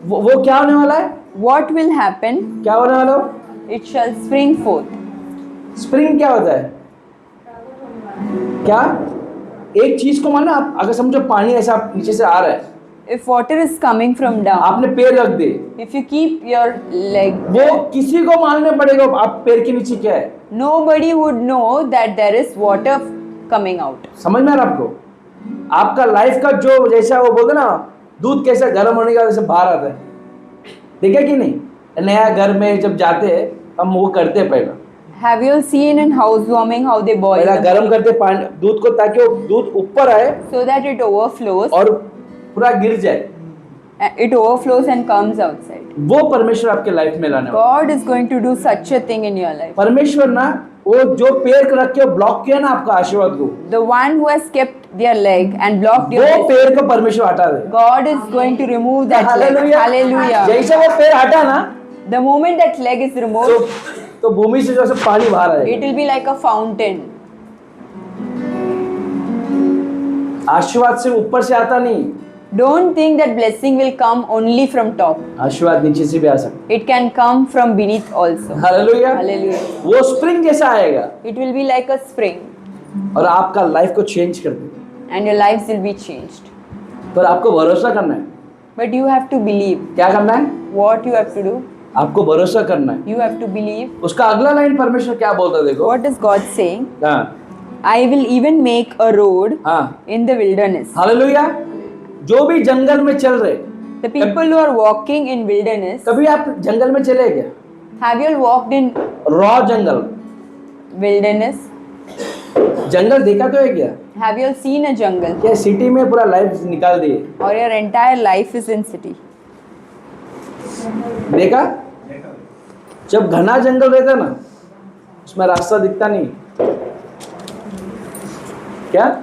वो क्या होने वाला है? What will happen? क्या होने वाला हो? It shall spring forth. Spring क्या होता है? क्या? एक चीज को मानो, आप अगर समझो पानी ऐसा नीचे से आ रहा है, If water is coming from down, आपने पैर रख दे, if you keep your leg, वो किसी को मालूम नहीं पड़ेगा आप पैर के नीचे क्या है। nobody would know that there is water coming out. समझ में आ रहा आपको? आपका लाइफ का जो जैसा वो बोलते ना, दूध कैसा गर्म होने का जैसे बाहर आता है, देखा कि नहीं? नया घर में जब जाते हैं हम वो करते हैं पहला, Have you seen in housewarming how they boil पहला the गर्म milk करते पानी दूध को, ताकि वो दूध ऊपर आए so that it overflows? और पूरा गिर जाए। It overflows and comes outside. वो परमेश्वर आपके लाइफ में लाने वाला। God is going to do such a thing in your life. परमेश्वर ना, वो जो पैर को रख के ब्लॉक किया ना आपका आशीर्वाद को, The one who has kept their leg and blocked your वो blessing, पैर को परमेश्वर हटा दे। God is going to remove that leg. Hallelujah. Hallelujah. जैसे वो पैर हटा ना, The moment that leg is removed, तो भूमि से जैसे पानी बाहर आएगा। it will be like a fountain. आशीर्वाद से ऊपर से आता नहीं, Don't think that blessing will come only from top. आशीर्वाद नीचे से भी आ सकता It can come from beneath also. है। हालेलुया। Hallelujah. वो स्प्रिंग जैसा आएगा It will be like a spring और आपका लाइफ को चेंज कर देगा। and your lives will be changed. पर आपको भरोसा करना है। But you have to believe. क्या करना है? What you have to do? आपको भरोसा करना है। You have to believe. उसका अगला लाइन परमेश्वर क्या बोलता है देखो। What is God saying? हाँ I will even make a road हाँ, in the wilderness. हालेलुया। जो भी जंगल में चल रहे, The people who are walking in wilderness, कभी आप जंगल में चले क्या? have you all walked in raw jungle, wilderness? जंगल देखा तो है क्या? Have you all seen a jungle? क्या सिटी में पूरा लाइफ निकाल दिए? Or your entire life is in city? देखा? जब घना जंगल रहता ना, उसमें रास्ता दिखता नहीं। क्या?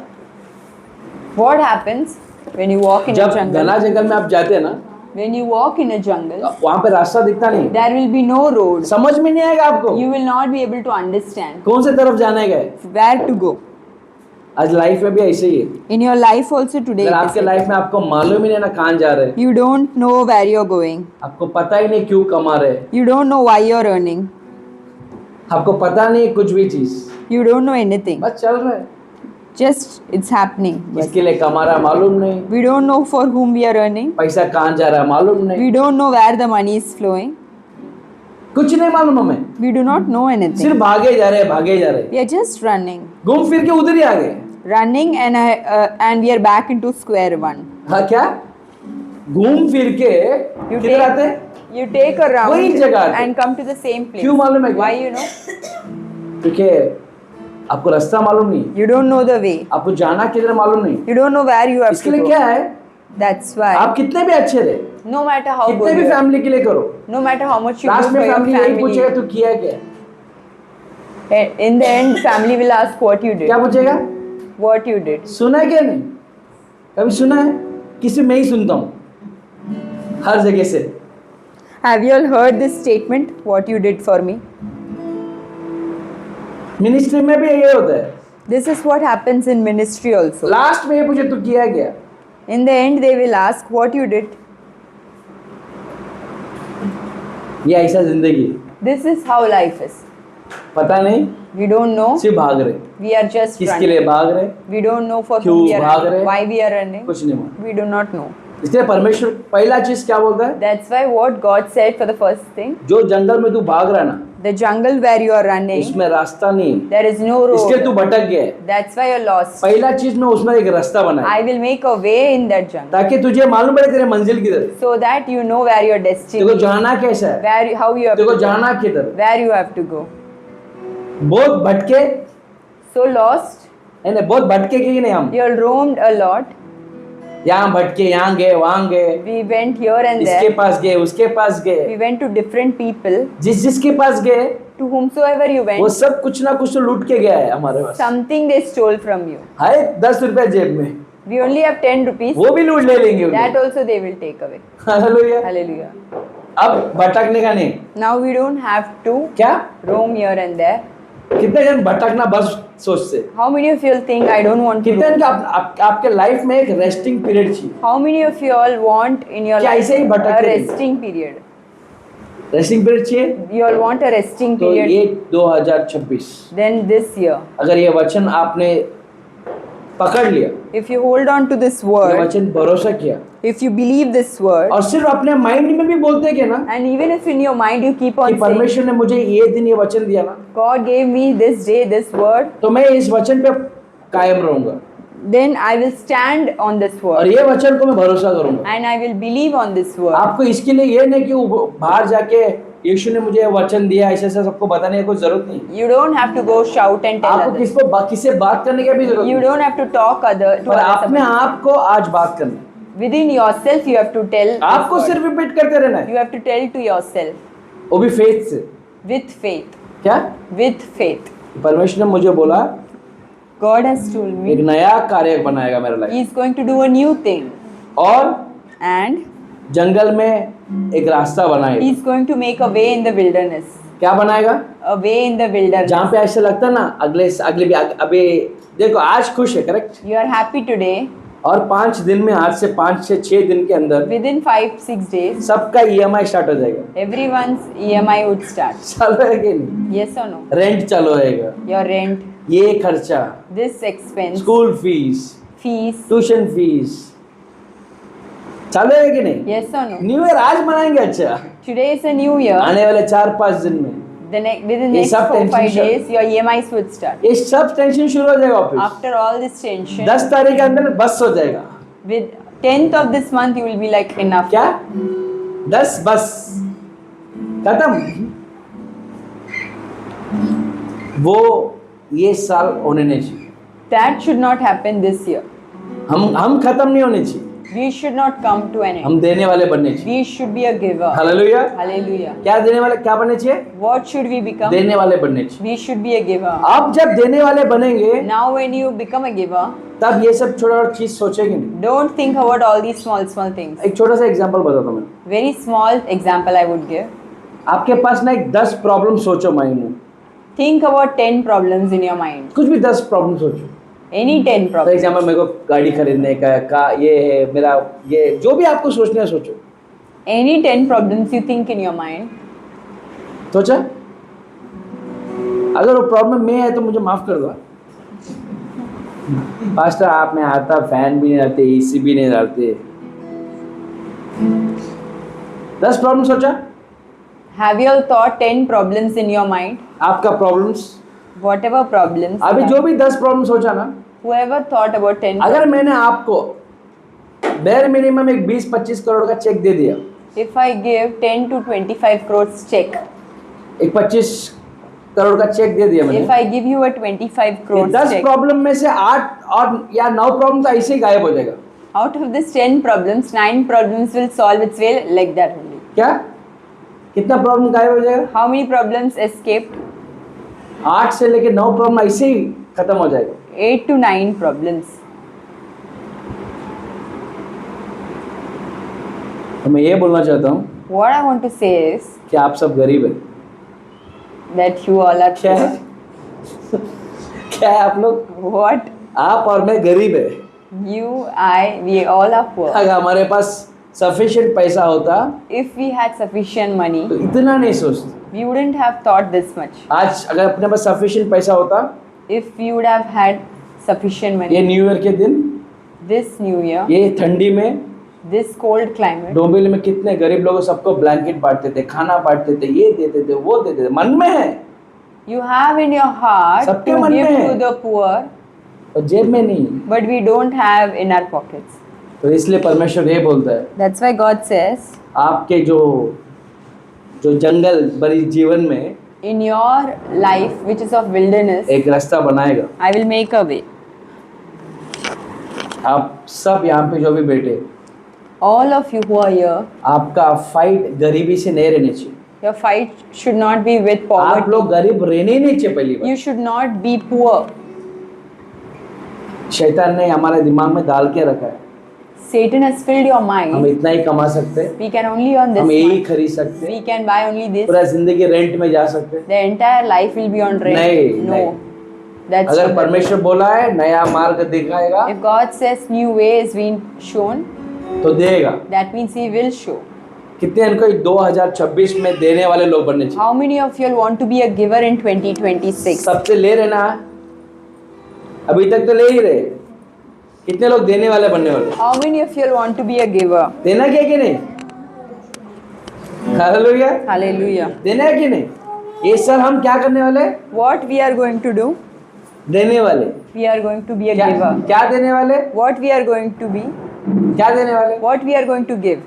What happens when you walk in a जब jungle? घना जंगल में आप जाते हैं ना, When you walk in a jungle, वहां पे रास्ता दिखता नहीं, there will be no road. समझ में नहीं आएगा आपको You will not be able to understand कौन से तरफ जाने गए। where to go. आज लाइफ में भी ऐसे ही है। In your life also today, अगर it is आपके like लाइफ में आपको मालूम ही नहीं ना कहाँ जा रहे, you don't know where you're going. आपको पता ही नहीं क्यों कमा रहे, You don't know why you're earning. आपको पता नहीं कुछ भी चीज, You don't know anything. बस चल रहा है। Just it's happening. किसके लिए कमा रहा है मालूम नहीं, We don't know for whom we are earning. पैसा कहाँ जा रहा है मालूम नहीं, We don't know where the money is flowing. कुछ नहीं मालूम हमें, We do not know anything. सिर्फ भागे जा रहे, भागे जा रहे, We are just running, घूम फिर के उधर ही आ गए। running, and we are back into square one. हाँ क्या? घूम फिर के You किधर आते हैं? You take a round वही जगह आते। and come to the same place. क्यों मालूम है क्या? Why you know? क्योंकि आपको रास्ता मालूम नहीं, You don't know the way. आपको जाना किधर मालूम नहीं। You don't know where you have इसके to लिए go. क्या है, That's why. आप कितने भी अच्छे रहे, No matter how कितने good भी you are, फैमिली के लिए करो, no matter how much you do last for में your फैमिली यही पूछेगा family, तू किया क्या? in the end, family will ask what you did. क्या पूछेगा? What you did. सुना है क्या नहीं? कभी सुना है? किसी में ही सुनता हूँ हर जगह से। Have you all heard this statement? What you did for me. Ministry में भी ये होता है, This is what happens in ministry also. Last में ये पूछे तू किया क्या? In the end, they will ask what you did. ये ऐसा जिंदगी, This is how life is. पता नहीं, We don't know. सिर्फ भाग रहे। We are just किसके running. लिए भाग रहे? We don't know for क्यों whom we are भाग running. रहे? Why we are running. कुछ नहीं मालूम। We do not know. इसलिए परमेश्वर पहला चीज क्या बोलता है? That's why what God said for the first thing, जो जंगल में तू भाग रहा है ना, the jungle where you are running, उसमें रास्ता नहीं है, there is no इसलिए तू road. भटक गया है। That's why you're lost. पहला चीज में उसमें एक रास्ता बनाया I will make a way in that jungle ताकि तुझे मालूम पड़े तेरे मंजिल किधर है, so that you know where your destiny तेरे को is, जाना कैसा है, how you have तेरे को to go, जाना किधर है। where you have to go. बहुत भटके, So lost, नहीं बहुत भटके कि नहीं हम, you roamed a lot. यहाँ भटके, यहाँ गए, वहाँ गए, We went here and इसके there. पास गए, उसके पास गए, We went to different people. जिसके पास गए To whomsoever you वो went, सब कुछ ना कुछ तो लूट के गया है हमारे पास। something they stole from you. है 10 रुपए जेब में, We only have 10 rupees. वो भी लूट ले लेंगे That also they will take away. Hallelujah. Hallelujah. अब भटकने का नहीं, Now we don't have to क्या roam here and there. कितने जन भटकना बस सोचते, How many of you all think I don't want to कितने roam? जन का आपके लाइफ में एक रेस्टिंग पीरियड चाहिए। How many of you all want in your क्या life ऐसे ही a भटकते हैं? resting period? रेस्टिंग पीरियड चाहिए You all want a resting तो period? ये 2026 Then this year, अगर ये वचन आपने पकड़ लिया, if you hold on to this ये word, वचन भरोसा किया, if you believe this word, और सिर्फ अपने माइंड में भी बोलते कि ना and even if in your mind you keep कि on saying, परमेश्वर ने मुझे ये दिन ये वचन दिया ना, God gave me this day this word, तो मैं इस वचन पे कायम रहूंगा then I will stand on this और word ये वचन को मैं भरोसा करूंगा। and I will believe on this word. आपको इसके लिए ये नहीं कि वो बाहर जाके यीशु ने मुझे वचन दिया ऐसे ऐसे सबको बताने की कोई जरूरत नहीं। You don't have to go shout and tell आपको others. किससे बात करने की भी जरूरत You नहीं, don't have to talk to पर others अपने about it. आप को आज बात करना, Within yourself you have to tell this आपको word. सिर्फ रिपीट करते रहना है, You have to tell to yourself वो भी फेथ से। with faith. क्या With faith. परमेश्वर ने मुझे बोला God has told एक me नया कार्य बनाएगा मेरे life, He is going to do a new thing और and जंगल में एक रास्ता He बनाएगा। is going to make a way in the wilderness. क्या बनाएगा? A way in the wilderness. जहाँ पे ऐसा लगता है ना अगले भी अभी देखो आज खुश है, correct, You are happy today. और 5 दिन में आज से 5 से 6 दिन के अंदर Within 5-6 days, सबका ईएमआई स्टार्ट हो जाएगा। everyone's EMI would start. चालू है कि नहीं? Yes or no? रेंट चालू होएगा, Your rent, ये खर्चा, this expense, school fees, fees. Tuition fees, चालू है कि नहीं? Yes or no? New year आज मनाएंगे। अच्छा, Today is a new year. आने वाले 4-5 दिन में Within ये next सब 4-5 tension days, your EMIs would start. ये सब टेंशन शुरू हो जाएगा office. After all this tension, 10 तारीख के अंदर बस हो जाएगा। with 10th of this month, you will be like enough. क्या 10 बस खत्म, वो ये साल होने नहीं चाहिए। That should not happen this year. हम खत्म नहीं होने चाहिए, We should not come to an end. हम देने वाले बनने चाहिए। We should be a giver. Hallelujah. Hallelujah. क्या देने वाले, क्या बनने चाहिए? What should we become? देने वाले बनने चाहिए। We should be a giver. आप जब देने वाले बनेंगे Now, when you become a giver, तब ये सब छोटा छोटा चीज सोचेंगे नहीं। don't think about all these small things. एक छोटा सा एग्जांपल बताता हूँ मैं। Very small example I would give. आपके पास ना एक 10 प्रॉब्लम सोचो माइंड में, Think about 10 problems in your mind. कुछ भी 10 प्रॉब्लम सोचो। Any 10 for problems. एग्जाम्पल मेरे को गाड़ी खरीदने का ये है मेरा, ये जो भी आपको सोचना है सोचो। Any 10 problems you think in your mind. सोचा? अगर वो प्रॉब्लम में है तो मुझे माफ कर दो। पास्टर आप में आता फैन भी नहीं डालते, एसी भी नहीं डालते। 10 प्रॉब्लम सोचा? Have you all thought 10 problems in your mind? आपका प्रॉब्लम्स, Whatever problems. अभी you जो have. भी 10 प्रॉब्लम सोचा ना, Whoever thought about 10 अगर मैंने आपको बेर मिनिमम एक 20-25 करोड़ का चेक दे दिया, If I give 10 to 25 crores check, एक 25 करोड़ का चेक दे दिया if मैंने, I give you a 25 ये crores 10 check, प्रॉब्लम में से 8 और या 9 प्रॉब्लम तो ऐसे ही गायब हो जाएगा। out of this 10 problems, 9 problems will solve its way like that only. क्या कितना प्रॉब्लम गायब हो जाएगा? How many problems escaped? 8 से लेके 9 प्रॉब्लम ऐसे ही खत्म हो जाएगा। 8 to 9 problems. तो मैं ये बोलना चाहता हूँ What I want to say is कि आप सब गरीब हैं। that you all are क्या है? poor. क्या है आप लोग? What? आप और मैं गरीब है। You, I, we all are poor. अगर हमारे पास सफिशिएंट पैसा होता If we had sufficient money, तो इतना नहीं सोचते। we wouldn't have thought this much. आज अगर अपने पास सफिशिएंट पैसा होता, If we would have had sufficient ये money, न्यू ईयर के दिन, this new year, ये ठंडी में this cold climate, डोंबिवली में कितने गरीब लोग सबको ब्लैंकेट बांटते थे, खाना बांटते थे, ये देते थे, वो देते थे, मन में है you have in your heart सबके to मन give में है। to the poor, और जेब में नहीं। but we don't have in our pockets. तो इसलिए परमेश्वर ये बोलता है, That's why God says, आपके जो जंगल भरी जीवन में in your life, which is of wilderness, एक रास्ता बनाएगा। I will make a way. आप सब यहाँ पे जो भी बैठे, All of you who are here, आपका फाइट गरीबी से नहीं रहने चाहिए। your fight should not be with आप poverty. लोग गरीब रहने ही नहीं चाहिए। पहली You बात, should not be poor. शैतान ने हमारे दिमाग में डाल के रखा है, Satan has filled your हम mind. इतना ही कमा सकते हैं, We can only earn this हम यही much. खरीद सकते हैं, We can buy only this. पूरा जिंदगी रेंट में जा सकते हैं। The entire life will be on rent. नहीं, No. नहीं। That's अगर not- परमेश्वर बोला है नया मार्ग दिखाएगा If God says new way is being shown, तो देगा। that means He will show. कितने इनको 2026 में देने वाले लोग बनने चाहिए? How many of you all want to be a giver in 2026? सबसे ले रहे ना, अभी तक तो ले ही रहे, कितने लोग देने वाले बनने वाले? How many of you all want to be a giver? देना क्या कि नहीं? हालेलुया। Hallelujah. देना है कि नहीं? ये सर हम क्या करने वाले? What we are going to do? देने वाले। We are going to be a क्या giver. क्या देने वाले? What we are going to be? क्या देने वाले? What we are going to give?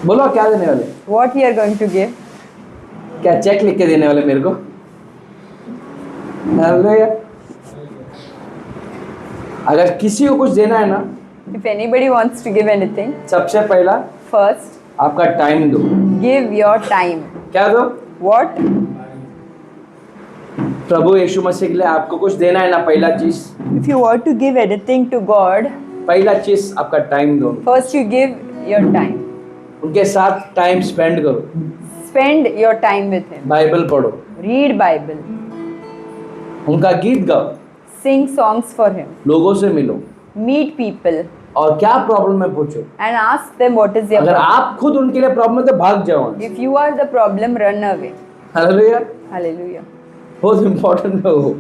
बोलो क्या देने वाले? What we are going to give? क्या चेक लिख के देने वाले मेरे को? हालेलुया। अगर किसी को कुछ देना है ना, If anybody wants to give anything, सबसे पहला first आपका टाइम दो। give your time. क्या दो? What? प्रभु यीशु मसीह के लिए आपको कुछ देना है ना, पहला चीज, If you want to give anything to God, पहला चीज आपका टाइम दो। first you give your time. उनके साथ टाइम स्पेंड करो, Spend your time with Him. Bible पढ़ो, Read Bible. उनका गीत गाओ, Sing songs for Him. लोगों से मिलो Meet people और क्या प्रॉब्लम है पूछो। and ask them what is their अगर problem. आप खुद उनके लिए प्रॉब्लम है तो भाग जाओ। If you are the problem, run away. Hallelujah. Hallelujah. बहुत इंपॉर्टेंट है वो।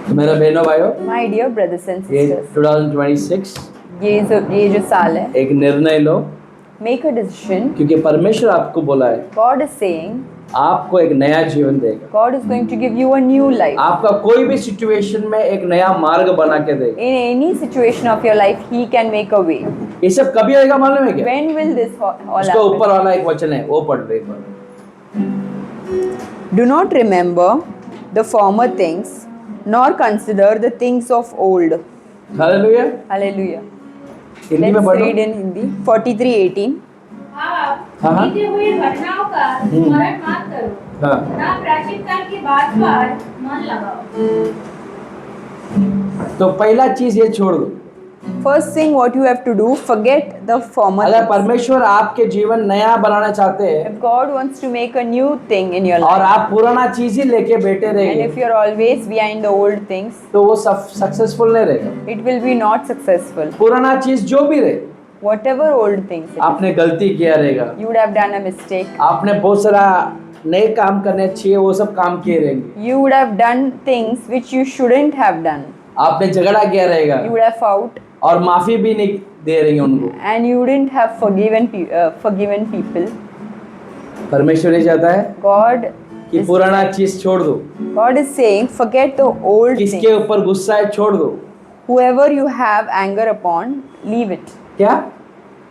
तो मेरा बहनों भाइयों, My dear brothers and ये sisters, 2026 ये जो साल है, एक निर्णय लो, make a decision. क्योंकि परमेश्वर आपको बोला है God is saying, आपको एक नया जीवन देगा। God is going to give you a new life. आपका कोई भी सिचुएशन में एक नया मार्ग बना के देगा। In any situation of your life, He can make a way. ये सब कभी होएगा मालूम है क्या? When will this all उसका ऊपर happen? वाला एक वचन है, वो पढ़ रहे एक बार। Do not remember the former things, nor consider the things of old. Hallelujah. Hallelujah. Hindi में Let's पढ़ो। read in Hindi. 43:18. आप हाँ। बीते हुए घटनाओं का स्मरण मत करो, हाँ। ना प्राचीन काल की बात पर मन लगाओ। तो पहला चीज ये छोड़ दो। First thing what you have to do, forget the former अगर things. परमेश्वर आपके जीवन नया बनाना चाहते हैं If God wants to make a new thing in your और life, आप पुराना चीज ही लेके बैठे and रहेंगे if you're always behind the old things, तो वो सक्सेसफुल नहीं रहेगा। it will be not successful. पुराना चीज जो भी रहे, Whatever old things, it is, आपने गलती किया रहेगा, you would have done a mistake. आपने बहुत सारा नए काम करने चाहिए, वो सब काम किए रहेंगे। You would have done things which you shouldn't have done. आपने झगड़ा किया रहेगा You would have fought, और माफी भी नहीं दे रहेंगे उनको। and you wouldn't have forgiven people. परमेश्वर ये चाहता है God कि is, पुराना चीज छोड़ दो, God is saying, forget the old things. किसके ऊपर गुस्सा है छोड़ दो। Whoever you have anger upon, leave it. क्या?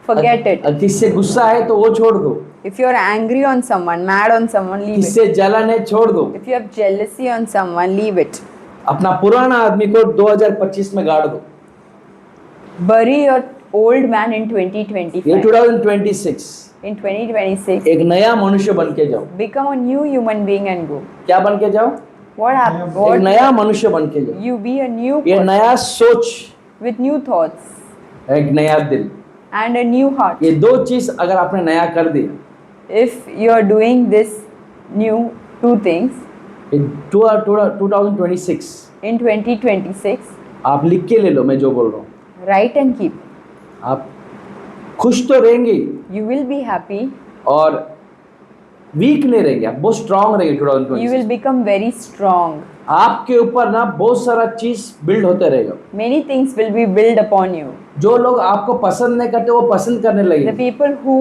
Forget it. किससे गुस्सा है तो वो छोड़ दो, If you're angry on someone, mad on someone, leave it. किससे जलन है छोड़ दो। If you have jealousy on someone, leave it. अपना पुराना आदमी को 2025 में गाड़ दो। Bury your old man in ये 2025. 2026 In 2026, एक नया मनुष्य बन के जाओ। become a new human being and go. क्या बन के जाओ? What happened? एक नया मनुष्य बन के जाओ। You be a new ये person नया सोच, with new thoughts एक नया दिल, and a new heart. ये दो चीज अगर आपने नया कर दिया, If you are doing this new two things 2026 in 2026, आप लिख के ले लो मैं जो बोल रहा हूँ। write and keep. आप खुश तो रहेंगे You will be happy. और वीक नहीं रहेंगे, आप बहुत स्ट्रांग रहेंगे। You will 2026 become very strong. आपके ऊपर ना बहुत सारा चीज बिल्ड होते रहेगा। Many things will be built upon you. जो लोग आपको पसंद नहीं करते वो पसंद करने The लगे। people who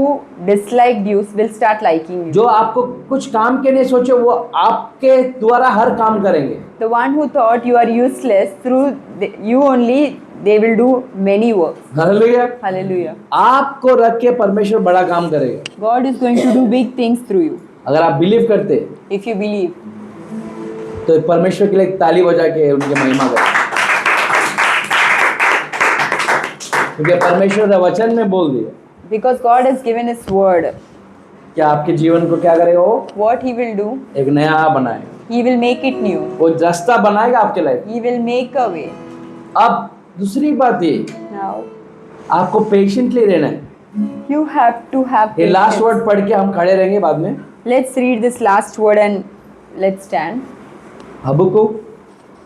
disliked you will start liking you. जो आपको कुछ काम के नहीं सोचे वो आपके द्वारा हर काम करेंगे। The one who thought you are useless, through you only, they will do many works. Hallelujah. Hallelujah. आपको रख के परमेश्वर बड़ा काम करेगा God is going to do big things through you. अगर आप बिलीव करते If you believe. तो परमेश्वर के लिए एक ताली बजा के उनकी महिमा करें, क्योंकि परमेश्वर ने वचन में बोल दिया Because God has given His word. कि आपके जीवन को क्या करेगा, वो What He will do, एक नया बनाएगा, He will make it new. वो रास्ता बनाएगा आपके life. He will make a way. अब दूसरी बात ये, Now, आपको पेशेंटली रहना है। you have to have ये लास्ट patience. वर्ड पढ़ के हम खड़े रहेंगे बाद में। Let's read this last word and let's stand. हबक्कुक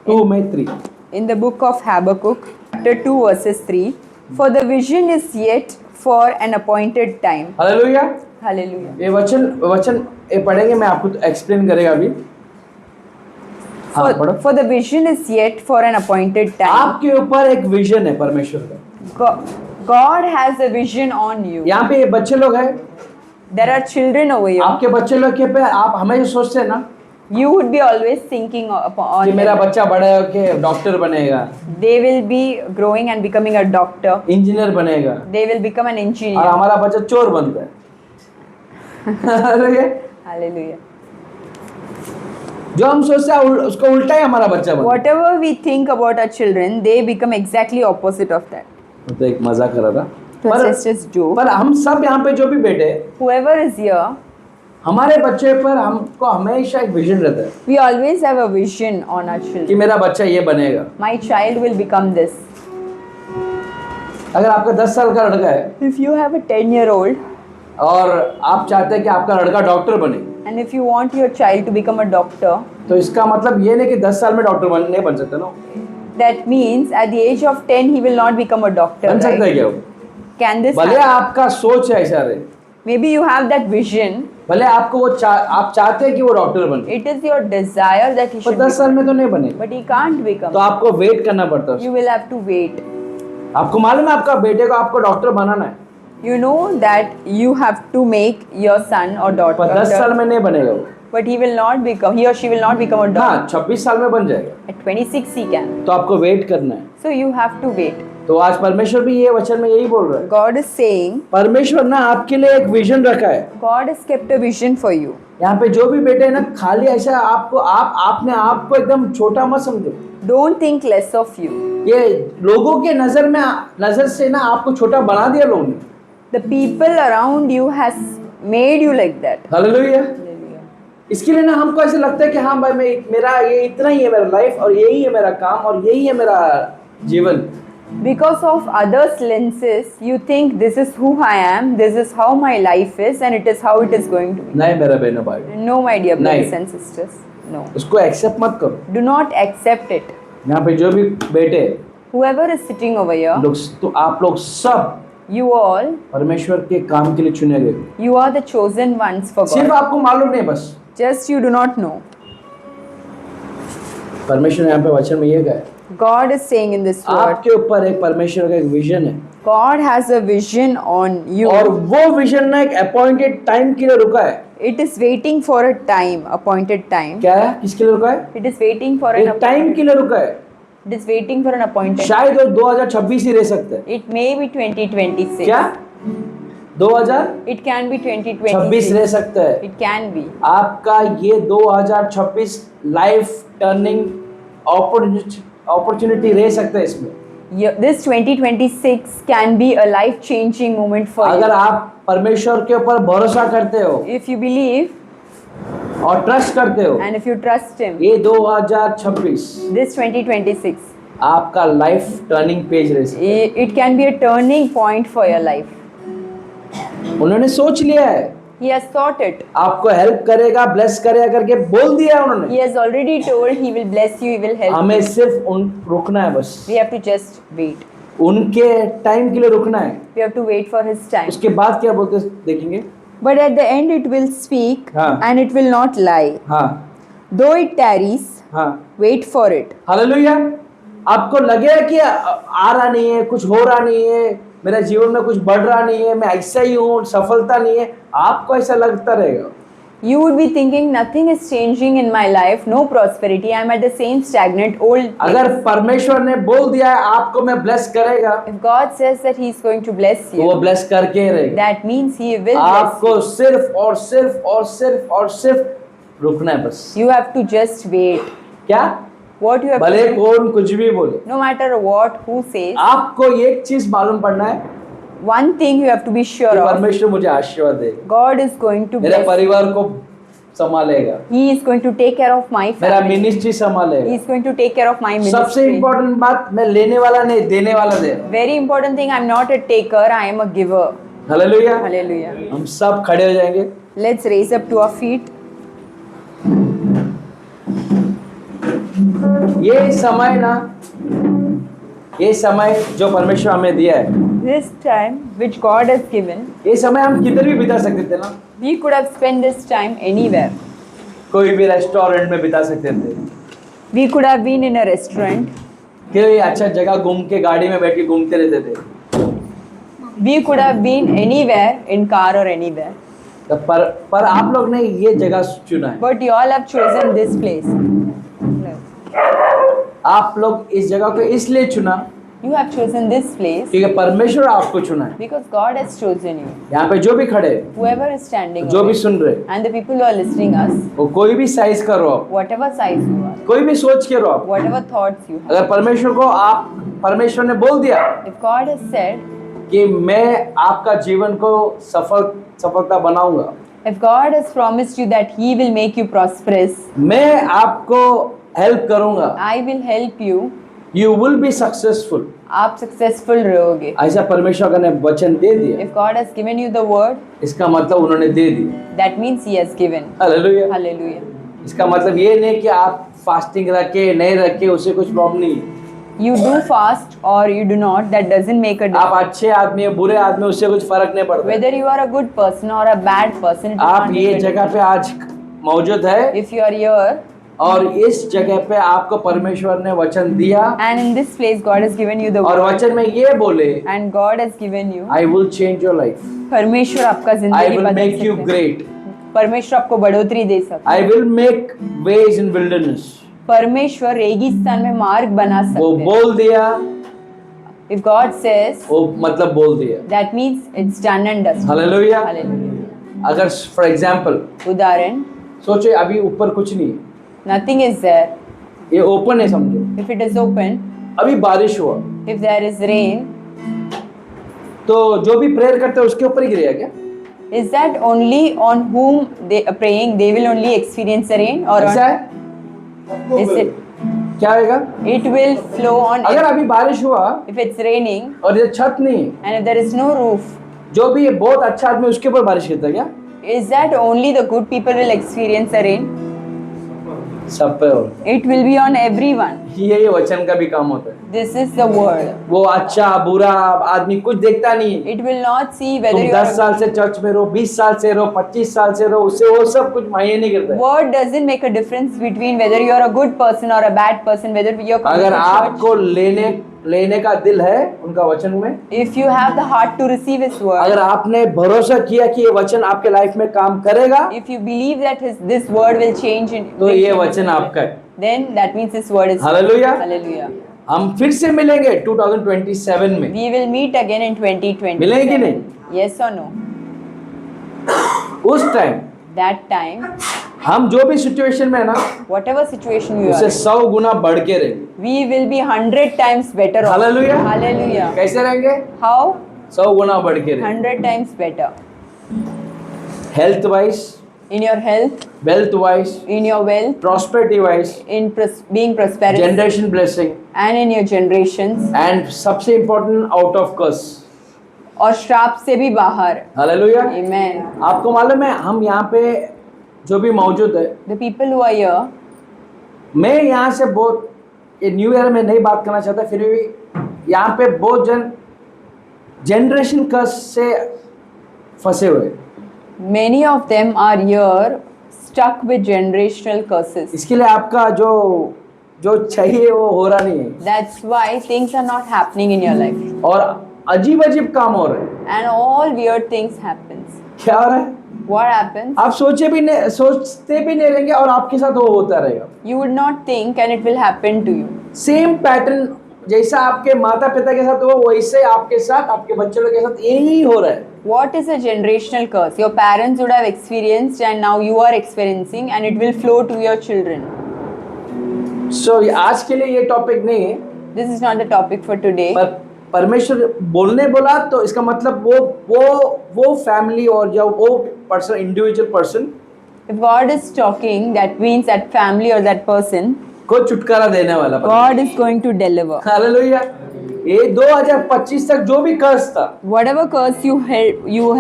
2:3 In the book of Habakkuk, chapter 2, verses 3, for the vision is yet for an appointed time. Hallelujah. Hallelujah. ये वचन वचन ये पढ़ेंगे, मैं आपको एक्सप्लेन करेगा अभी। हाँ पढ़ो। For the vision is yet for an appointed time. आपके ऊपर एक विजन है परमेश्वर का। God has a vision on you. यहाँ पे ये बच्चे लोग हैं, There are children over here. आपके बच्चे लोग के पे आप हमेशा सोचते हैं ना You would be always thinking कि on मेरा them. बच्चा बड़ा होके डॉक्टर बनेगा, They will be growing and becoming a doctor. Engineer बनेगा, They will become an और engineer. हमारा बच्चा चोर बनता है। अरे Hallelujah. जो हम सोचते हैं उसका उल्टा ही हमारा बच्चा बनता Whatever we think about our children, they become exactly opposite of that. है। तो एक मजाक कर रहा था, It's just joke. पर हम सब यहाँ पे जो भी बैठे हैं, Whoever is here, हमारे बच्चे पर हमको हमेशा एक विजन रहता है we always have a vision on our कि children. मेरा बच्चा ये बनेगा। My child will become this. अगर आपका 10 साल का लड़का है If you have a 10-year-old और आप चाहते हैं कि आपका लड़का डॉक्टर बने, and if you want your child to become a doctor, तो इसका मतलब ये नहीं कि 10 साल में डॉक्टर नहीं बन सकता ना। that means at the age of 10 he will not become a doctor. बन सकता है Right? क्या वो? Can this भले happen? आपका सोच है ऐसा रहे, Maybe you have that vision. भले आपको वो आप चाहते हैं कि वो डॉक्टर बने, It is your desire that he पर should 10 साल में तो नहीं बने, but he can't become. तो आपको वेट करना पड़ता है। You will have to wait. आपको मालूम है आपका बेटे को आपको डॉक्टर बनाना है, You know that you have to make your son or daughter, पर 10 साल में नहीं बनेगा वो। but he will not become, he or she will not become a doctor. हाँ 26 साल में बन जाएगा, At 26 he can. तो आपको वेट करना है। So you have to wait. तो आज परमेश्वर भी ये वचन में यही बोल रहा है, God is saying, परमेश्वर ना आपके लिए एक विजन रखा है। God has kept a vision for you. यहाँ पे जो भी बेटे हैं ना, खाली ऐसा आपको आपने आपको एकदम छोटा मत समझो। Don't think less of you. ये लोगों के नजर से ना आपको छोटा बना दिया लोगों ने। The people around you has made you like that. Hallelujah. इसके लिए ना हमको ऐसे लगता है कि हाँ भाई मेरा ये इतना ही है मेरा लाइफ, और यही है मेरा काम, और यही है मेरा जीवन। Because of others' lenses, you think this is who I am, this is how my life is, and it is how it is going to be. नहीं मेरा बहनों भाई, No, my dear brothers नहीं। and sisters. No. उसको accept मत करो। Do not accept it. यहाँ पे जो भी बेटे Whoever is sitting over here, लोग, तो आप लोग सब you all, परमेश्वर के काम के लिए चुने गए। you are the chosen ones for सिर्फ God. आपको मालूम नहीं, बस Just you do not know. परमेश्वर ने यहाँ पे वचन में ये कहा है, God is saying in this word, आपके ऊपर एक परमेश्वर का एक विजन है, God has a vision on you. और वो विजन ना एक अपॉइंटेड टाइम के लिए रुका है। It is waiting for a time, appointed time. क्या है, किसके लिए रुका है? It is waiting for an एक टाइम के appointed. लिए रुका है। It is waiting for an appointed. शायद वो 2026 ही रह सकता है। It may be 2026. क्या 2026 It can be 2026. रह सकता है। It can be. आपका ये 2026 लाइफ टर्निंग अपॉर्चुनिटी रह सकता है इसमें। This 2026 can be a life-changing moment for अगर you. आप परमेश्वर के ऊपर भरोसा करते हो If you believe और ट्रस्ट करते हो, and if you trust Him, ये 2026 this 2026, आपका लाइफ टर्निंग पेज रह सकता it can be a turning point for your life. है। उन्होंने सोच लिया है, He has thought it. आपको हेल्प करेगा, ब्लेस करेगा करके बोल दिया है उन्होंने। He has already told He will bless you, He will help हमें you. सिर्फ रुकना है बस, We have to just wait. उनके टाइम के लिए रुकना है। We have to wait for His time. उसके बाद क्या बोलते देखेंगे। But at the end it will speak हाँ। and it will not lie. हाँ Though it tarries, हाँ, wait for it. हालेलुया। आपको लगेगा कि आ रहा नहीं है, कुछ हो रहा नहीं है, मेरा जीवन में कुछ बढ़ रहा नहीं है, मैं ऐसा ही हूँ, सफलता नहीं है, आपको ऐसा लगता रहेगा। You would be thinking nothing is changing in my life, no prosperity, I am at the same stagnant old place. अगर परमेश्वर ने बोल दिया है आपको मैं ब्लेस करेगा, If God says that He is going to bless तो वो you, ब्लेस करके ही रहेगा। that means He will bless आपको सिर्फ और सिर्फ और सिर्फ और सिर्फ रुकना है बस। you. You have to just wait. क्या What you have भले to do, कौन कुछ भी बोले, no matter what, who says, आपको एक चीज मालूम पड़ना है one thing you have to be कि sure of, परमेश्वर मुझे आशीर्वाद देगा, God is going to मेरे bless you. परिवार को संभालेगा, He is going to take care of my मेरा family. मिनिस्ट्री He संभालेगा। is going to take care of my सबसे ministry. इम्पोर्टेंट बात, मैं लेने वाला नहीं, देने वाला दे। Very important thing, I'm not a taker, I am a giver. Hallelujah. Hallelujah. हम सब खड़े हो जाएंगे। Let's raise up to our feet. ये समय जो परमेश्वर हमें दिया है, This time which God has given, ये समय हम किधर भी बिता सकते थे ना, we could have spent this time anywhere. कोई भी रेस्टोरेंट में बिता सकते थे, We could have been in a restaurant. कोई अच्छा जगह घूम के गाड़ी में बैठ के घूमते रहते थे। We could have been anywhere in car or anywhere. तो पर आप लोग ने ये जगह चुना है। But you all have chosen this place. आप लोग इस जगह को इसलिए चुना You have chosen this place क्योंकि परमेश्वर आपको चुना है। because God has chosen you. यहाँ पे जो भी खड़े, Whoever is standing जो भी away, सुन रहे, and the people who are listening us, वो कोई भी साइज का रहो, whatever size you are, कोई भी सोच के रहो, whatever thoughts you have, अगर परमेश्वर ने बोल दिया if God has said, कि मैं आपका जीवन को सफलता बनाऊंगा, if God has promised you that He will make you prosperous, मैं आपको हेल्प करूंगा, I will help you, you will be successful, आप successful रहोगे. ऐसा परमेश्वर ने वचन दे दिया, If God has given you the word, इसका मतलब उन्होंने दे दिया। that means He has given. Hallelujah. Hallelujah. इसका मतलब ये नहीं कि आप फास्टिंग रखे नहीं रखे उससे कुछ प्रॉब्लम नहीं है। You do fast or you do not, that doesn't make a आप difference. अच्छे आदमी है बुरे आदमी उससे कुछ फर्क नहीं पड़ता। Whether you are a good person or a bad person, it does आप not ये make a जगह difference. पे आज मौजूद है If you are here और इस जगह पे आपको परमेश्वर ने वचन दिया and in this place God has given you the और word वचन में ये बोले, and God has given you, I will change your life, परमेश्वर आपका आई जिंदगी विल बदल मेक यू सकता है. ग्रेट, परमेश्वर आपको बढ़ोतरी दे सकता है. I will make ways in wilderness. परमेश्वर रेगिस्तान में मार्ग बना वो सकते हैं. बोल दिया, If God says, वो मतलब बोल दिया। that means it's done and dusted. Hallelujah. Hallelujah. अगर फॉर एग्जांपल उदाहरण, सोचे अभी ऊपर कुछ नहीं है, nothing is there. ये ओपन है समझो, If it is open, अभी बारिश हुआ if there is rain, तो जो भी प्रेयर करते हैं उसके ऊपर ही गिरेगा क्या? is that only on whom they are praying they will only experience the rain, or ऐसा on, है? is it, क्या होगा? it will flow on अगर अभी बारिश हुआ if it's raining और ये छत नहीं, and if there is no roof, जो भी ये बहुत अच्छा आदमी उसके ऊपर बारिश गिरता है क्या? is that only the good people will experience the rain? सब पे हो। It will be on everyone. ये वचन का भी काम होता है। This is the word. वो अच्छा बुरा आदमी कुछ देखता नहीं। It will not see whether तुम you 10 are. साल से चर्च में रहो, 20 साल से रहो, 25 साल से रहो, उससे वो सब कुछ मायने नहीं करता है। Word doesn't make a difference between whether you are a good person or a bad person, whether you are coming अगर to church. आपको लेने का दिल है उनका वचन में, If you have the heart to receive His word, अगर आपने भरोसा किया कि ये वचन आपके लाइफ में काम करेगा, if you believe that this word will change in, तो ये वचन आपका है। then that means this word is. Hallelujah. Hallelujah. हम फिर से मिलेंगे 2027 में, We will meet again in 2020. मिलेंगे कि नहीं? Yes or no? उस टाइम That time, हम जो भी सिचुएशन में है ना, whatever situation you उससे are, 100 गुना बढ़ के रहेंगे। we will be 100 times better off. Hallelujah. Hallelujah. कैसे रहेंगे? How? 100 गुना बढ़ के रहेंगे। 100 times better. Health wise, In your health, wealth wise, in your wealth, prosperity wise, in being prosperous, generation blessing, and in your generations, and सबसे important out of कर्स। और श्राप से भी बाहर. हालेलुया। Amen. आपको मालूम है हम यहाँ पे जो भी मौजूद है, The people who are here, मैं यहाँ से बहुत ये न्यू ईयर में नहीं बात करना चाहता, फिर भी यहाँ पे बहुत जनरेशन कर्स से फंसे हुए। many of them are here stuck with generational curses. इसके लिए आपका जो चाहिए वो हो रहा नहीं है, That's why things are not happening in your life. और अजीब अजीब काम हो रहे हैं। And all weird things happens. क्या हो रहा है? What happens? आप सोचते भी नहीं रहेंगे और आपके साथ वो होता रहेगा। You would not think and it will happen to you. Same pattern जैसा आपके माता पिता के साथ हुआ वैसे आपके साथ आपके बच्चों के साथ यही हो रहा है। What is a generational curse? Your parents would have experienced and now you are experiencing and it will flow to your children. सो आज के लिए ये टॉपिक नहीं है, This is not the topic for today. पर परमेश्वर बोलने बोला तो इसका मतलब वो फैमिली और या वो person individual person If God is talking, that means that family or that person, को छुटकारा देने वाला। God is going to deliver. Hallelujah. ये 2025 तक जो भी कर्ज था Whatever curse you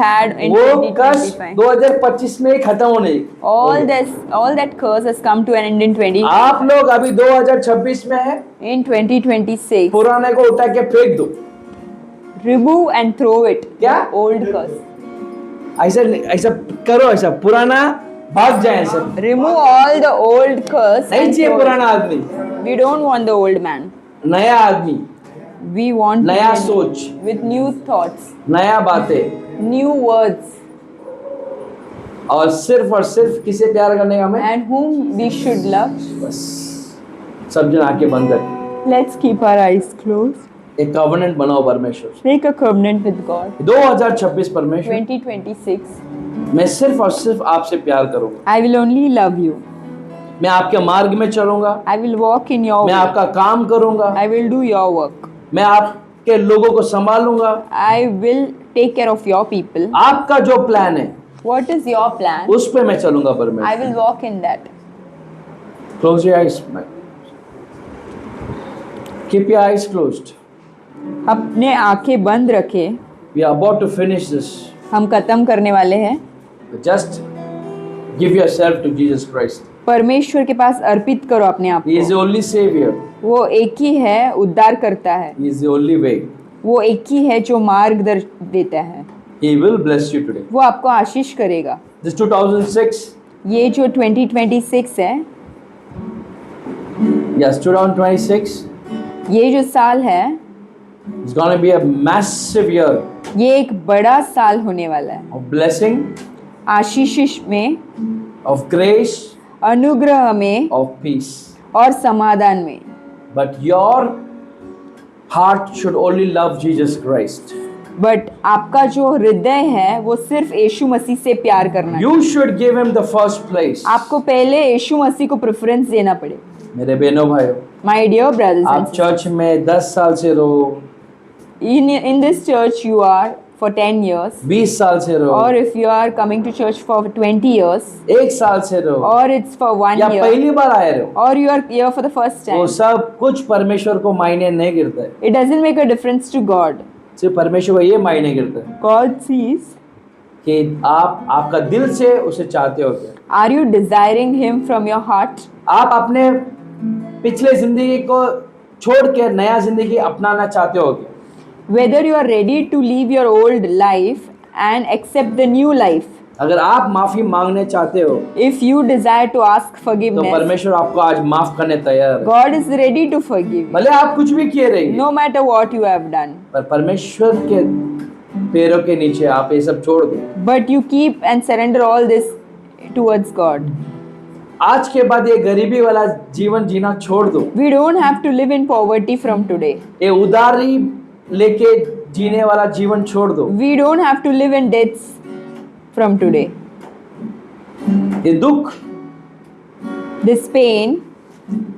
had in वो कर्ज 2025, 2025 में ही खत्म होने। all that curse has come to an end in 20. आप लोग अभी 2026 में है, In 2026, पुराने को उठा के फेंक दो, Remove and throw it. क्या? Old curse. ऐसा ऐसा करो, ऐसा पुराना भाग जाए सब। Remove all the old curse. नहीं and चाहिए throw it. पुराना आदमी, We don't want the old man. नया आदमी, We want नया men सोच, with new thoughts, नया बातें, new words, और सिर्फ किसे प्यार करने का हमें। and whom we should love. बस सब जन आंखें बंद करके Let's keep our eyes closed. एक कॉवेनेंट बनाओ परमेश्वर से। Make a covenant with God. 2026 परमेश्वर, 2026. मैं सिर्फ और सिर्फ आपसे प्यार करूंगा। I will only love you. मैं आपके मार्ग में चलूंगा, I will walk in your मैं way. आपका काम करूंगा, I will do your work. मैं आपके लोगों को संभालूंगा। I will take care of your people. आपका जो प्लान है What is your plan? उस पे मैं चलूंगा I परमेश्वर। will walk in that. Close your eyes. Keep your eyes closed. अपने आंखें बंद रखे। We are about to finish this. हम खत्म करने वाले हैं। Just give yourself to Jesus Christ. परमेश्वर के पास अर्पित करो अपने आप He is the को। only Savior. वो एक ही है, उद्धार करता है। He is the only way. वो एक ही है जो मार्गदर्शन देता है। He will bless you today. वो आपको आशीष करेगा। This 2006, ये जो 2026 है, yes, 2026 ये जो साल है, is going to be a massive year ये एक बड़ा साल होने वाला है। of blessing, आशीष में, of grace, अनुग्रह में of peace. और समाधान में। But your heart should only love Jesus Christ. But आपका जो हृदय है वो सिर्फ यीशु मसीह से प्यार करना है। You should give him the first place. आपको पहले यीशु मसीह को प्रेफरेंस देना पड़े। मेरे बहनों भाइयों, माय डियर ब्रदर्स आप एंड चर्च में 10 साल से रहो, in this church you are for 10 years, 20 साल से रहो, or if you are coming to church for 20 years, 1 साल से रहो, or it's for 1 या year, पहली बार आए रहो, or you are here for the first वो time, सब कुछ परमेश्वर को मायने नहीं गिरता है। it doesn't make a difference to God. सिर्फ परमेश्वर को ये मायने गिरता है God sees, कि आप आपका दिल से उसे चाहते हो क्या। are you desiring him from your heart? आप अपने पिछले जिंदगी को छोड़ के नया जिंदगी अपनाना चाहते हो क्या। Whether you are ready to leave your old life and accept the new life. अगर आप माफी मांगने चाहते हो If you desire to ask तो forgiveness, परमेश्वर आपको आज माफ करने तैयार है। God is ready to forgive you, भले आप कुछ भी किए रहिए, no matter what you have done. पर परमेश्वर के पैरों के नीचे आप ये सब छोड़ दो। But you keep and surrender all this towards God. आज के बाद ये गरीबी वाला जीवन जीना छोड़ दो। We don't have to live in poverty from today. ये उधारी लेके जीने वाला जीवन छोड़ दो। We don't have to live in debts from today. ये दुख This pain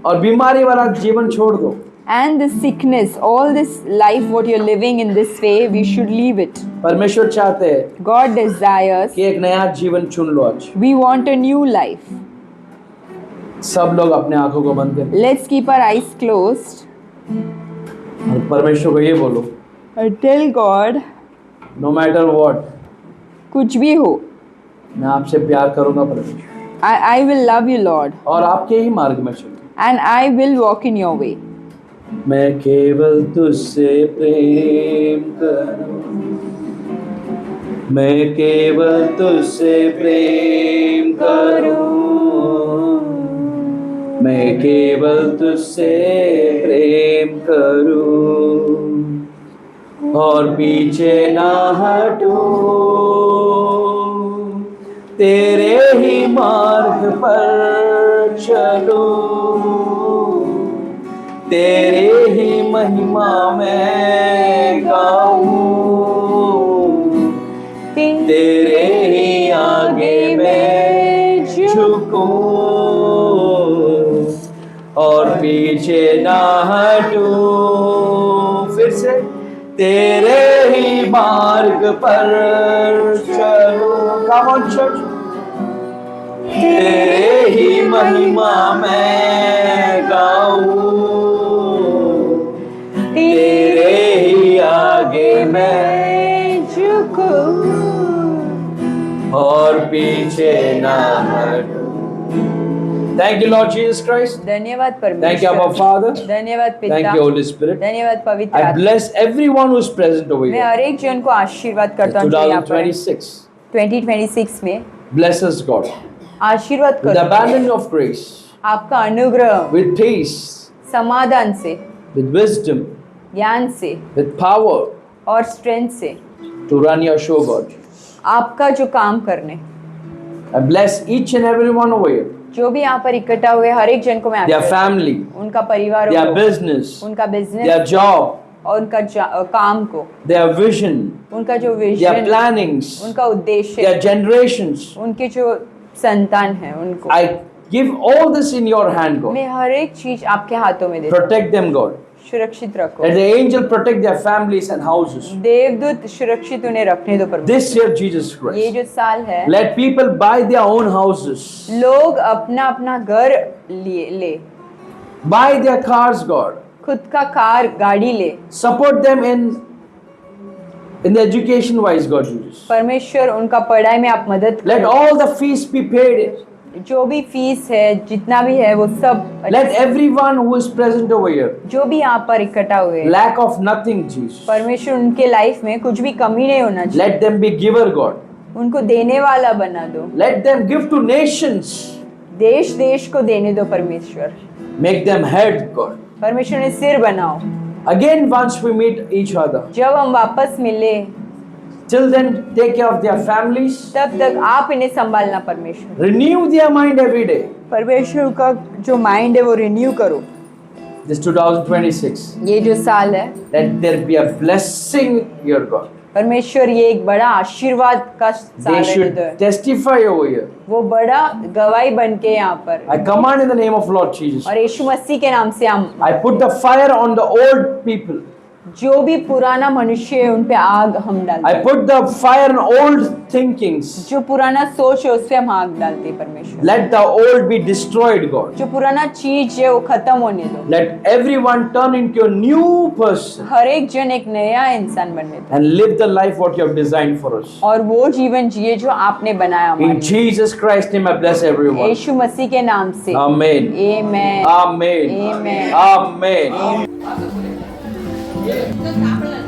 और बीमारी वाला जीवन छोड़ दो। and this sickness, all this life what you're living in this way, we should leave it. परमेश्वर चाहते हैं God desires, कि एक नया जीवन चुन लो आज। we want a new life. सब लोग अपने आंखों को बंद करें Let's keep our eyes closed और परमेश्वर को ये बोलो, and tell God, no matter what, कुछ भी हो, मैं आपसे प्यार करूंगा परमेश्वर, I will love you, Lord, और आपके ही मार्ग में चलूंगा। and I will walk in your way. मैं केवल तुझसे प्रेम करूं, मैं केवल तुझसे प्रेम करूं, मैं केवल तुझसे प्रेम करूं और पीछे ना हटूं, तेरे ही मार्ग पर चलूं, तेरे ही महिमा में गाऊं, तेरे ही आगे मैं झुकूं और पीछे ना हटूं। फिर से तेरे ही मार्ग पर चलूं, come on church, तेरे ही महिमा में गाऊं, तेरे ही आगे मैं झुकूं और पीछे ना हटूं। Thank you, Lord Jesus Christ. धन्यवाद Thank you, Abba परमेश्वर, Father. धन्यवाद Thank पिता, you, Holy Spirit. धन्यवाद पवित्र I आत्मा। bless everyone who is present over मैं here. हर एक जन को आशीर्वाद करता हूँ जो यहाँ पर है। 2026. 2026 में Bless us, God. आशीर्वाद With करो abundance of grace, आपका अनुग्रह, with peace, समाधान से, with wisdom, ज्ञान से with power और स्ट्रेंथ से to run your show, God. आपका जो काम करने, I bless each and every one over here. जो भी यहाँ पर इकट्ठा हुए हर एक जन को मैं Their आशीर्वाद family, करता हूँ। उनका परिवार their को, business, उनका their बिजनेस job, और उनका काम को, their vision, उनका जो their विजन, plannings, उनका उद्देश्य, their generations. उनके जो संतान है उनको I give all this in your hand, God. मैं हर एक चीज आपके हाथों में देता हूँ। Protect them, God. सुरक्षित रखो, Let the angel protect their families and houses. देवदूत सुरक्षित उन्हें रखने दो परमेश्वर। This year, Jesus ये Christ. जो साल है Let people buy their own houses, लोग अपना अपना घर ले, buy their cars, God. खुद का कार गाड़ी ले, Support them in the education wise, God, Jesus. परमेश्वर उनका पढ़ाई में आप मदद Let करो। all the fees be paid. जो भी फीस है जितना भी है वो सब Let everyone who is present over here जो भी यहाँ पर इकट्ठा हुए हैं, lack of nothing, Jesus. परमेश्वर उनके लाइफ में कुछ भी कमी नहीं होना चाहिए। Let them be giver, God. उनको देने वाला बना दो, Let them give to nations. देश देश को देने दो परमेश्वर। Make them head, God. परमेश्वर ने सिर बनाओ। Again, once we meet each other, जब हम वापस मिले till then, take care of their families. तब तक आप इन्हें संभालना परमेश्वर। Renew their mind every day. परमेश्वर का जो माइंड है वो रिन्यू करो। This 2026. ये जो साल है Let there be a blessing, your God. परमेश्वर ये एक बड़ा आशीर्वाद का साल They है should तो testify over here. वो बड़ा गवाही बन के यहाँ पर I command in the name of Lord Jesus. और यीशु मसीह के नाम से हम I put the fire on the old people. जो भी पुराना मनुष्य है उन पे आग हम डालते I हैं। put the fire on old thinkings. जो पुराना सोच है उस पे हम आग डालते हैं परमेश्वर। Let the old be destroyed, God. जो पुराना चीज है वो खत्म होने दो। Let everyone turn into a new person हर एक जन एक नया इंसान बनने दो and live the life what you have designed for us. और वो जीवन जिए जो आपने बनाया हमारे In लिए। Jesus Christ's name, I bless everyone. यीशु मसीह के नाम से Amen. आमेन Amen. Amen. Amen. तो सापडलं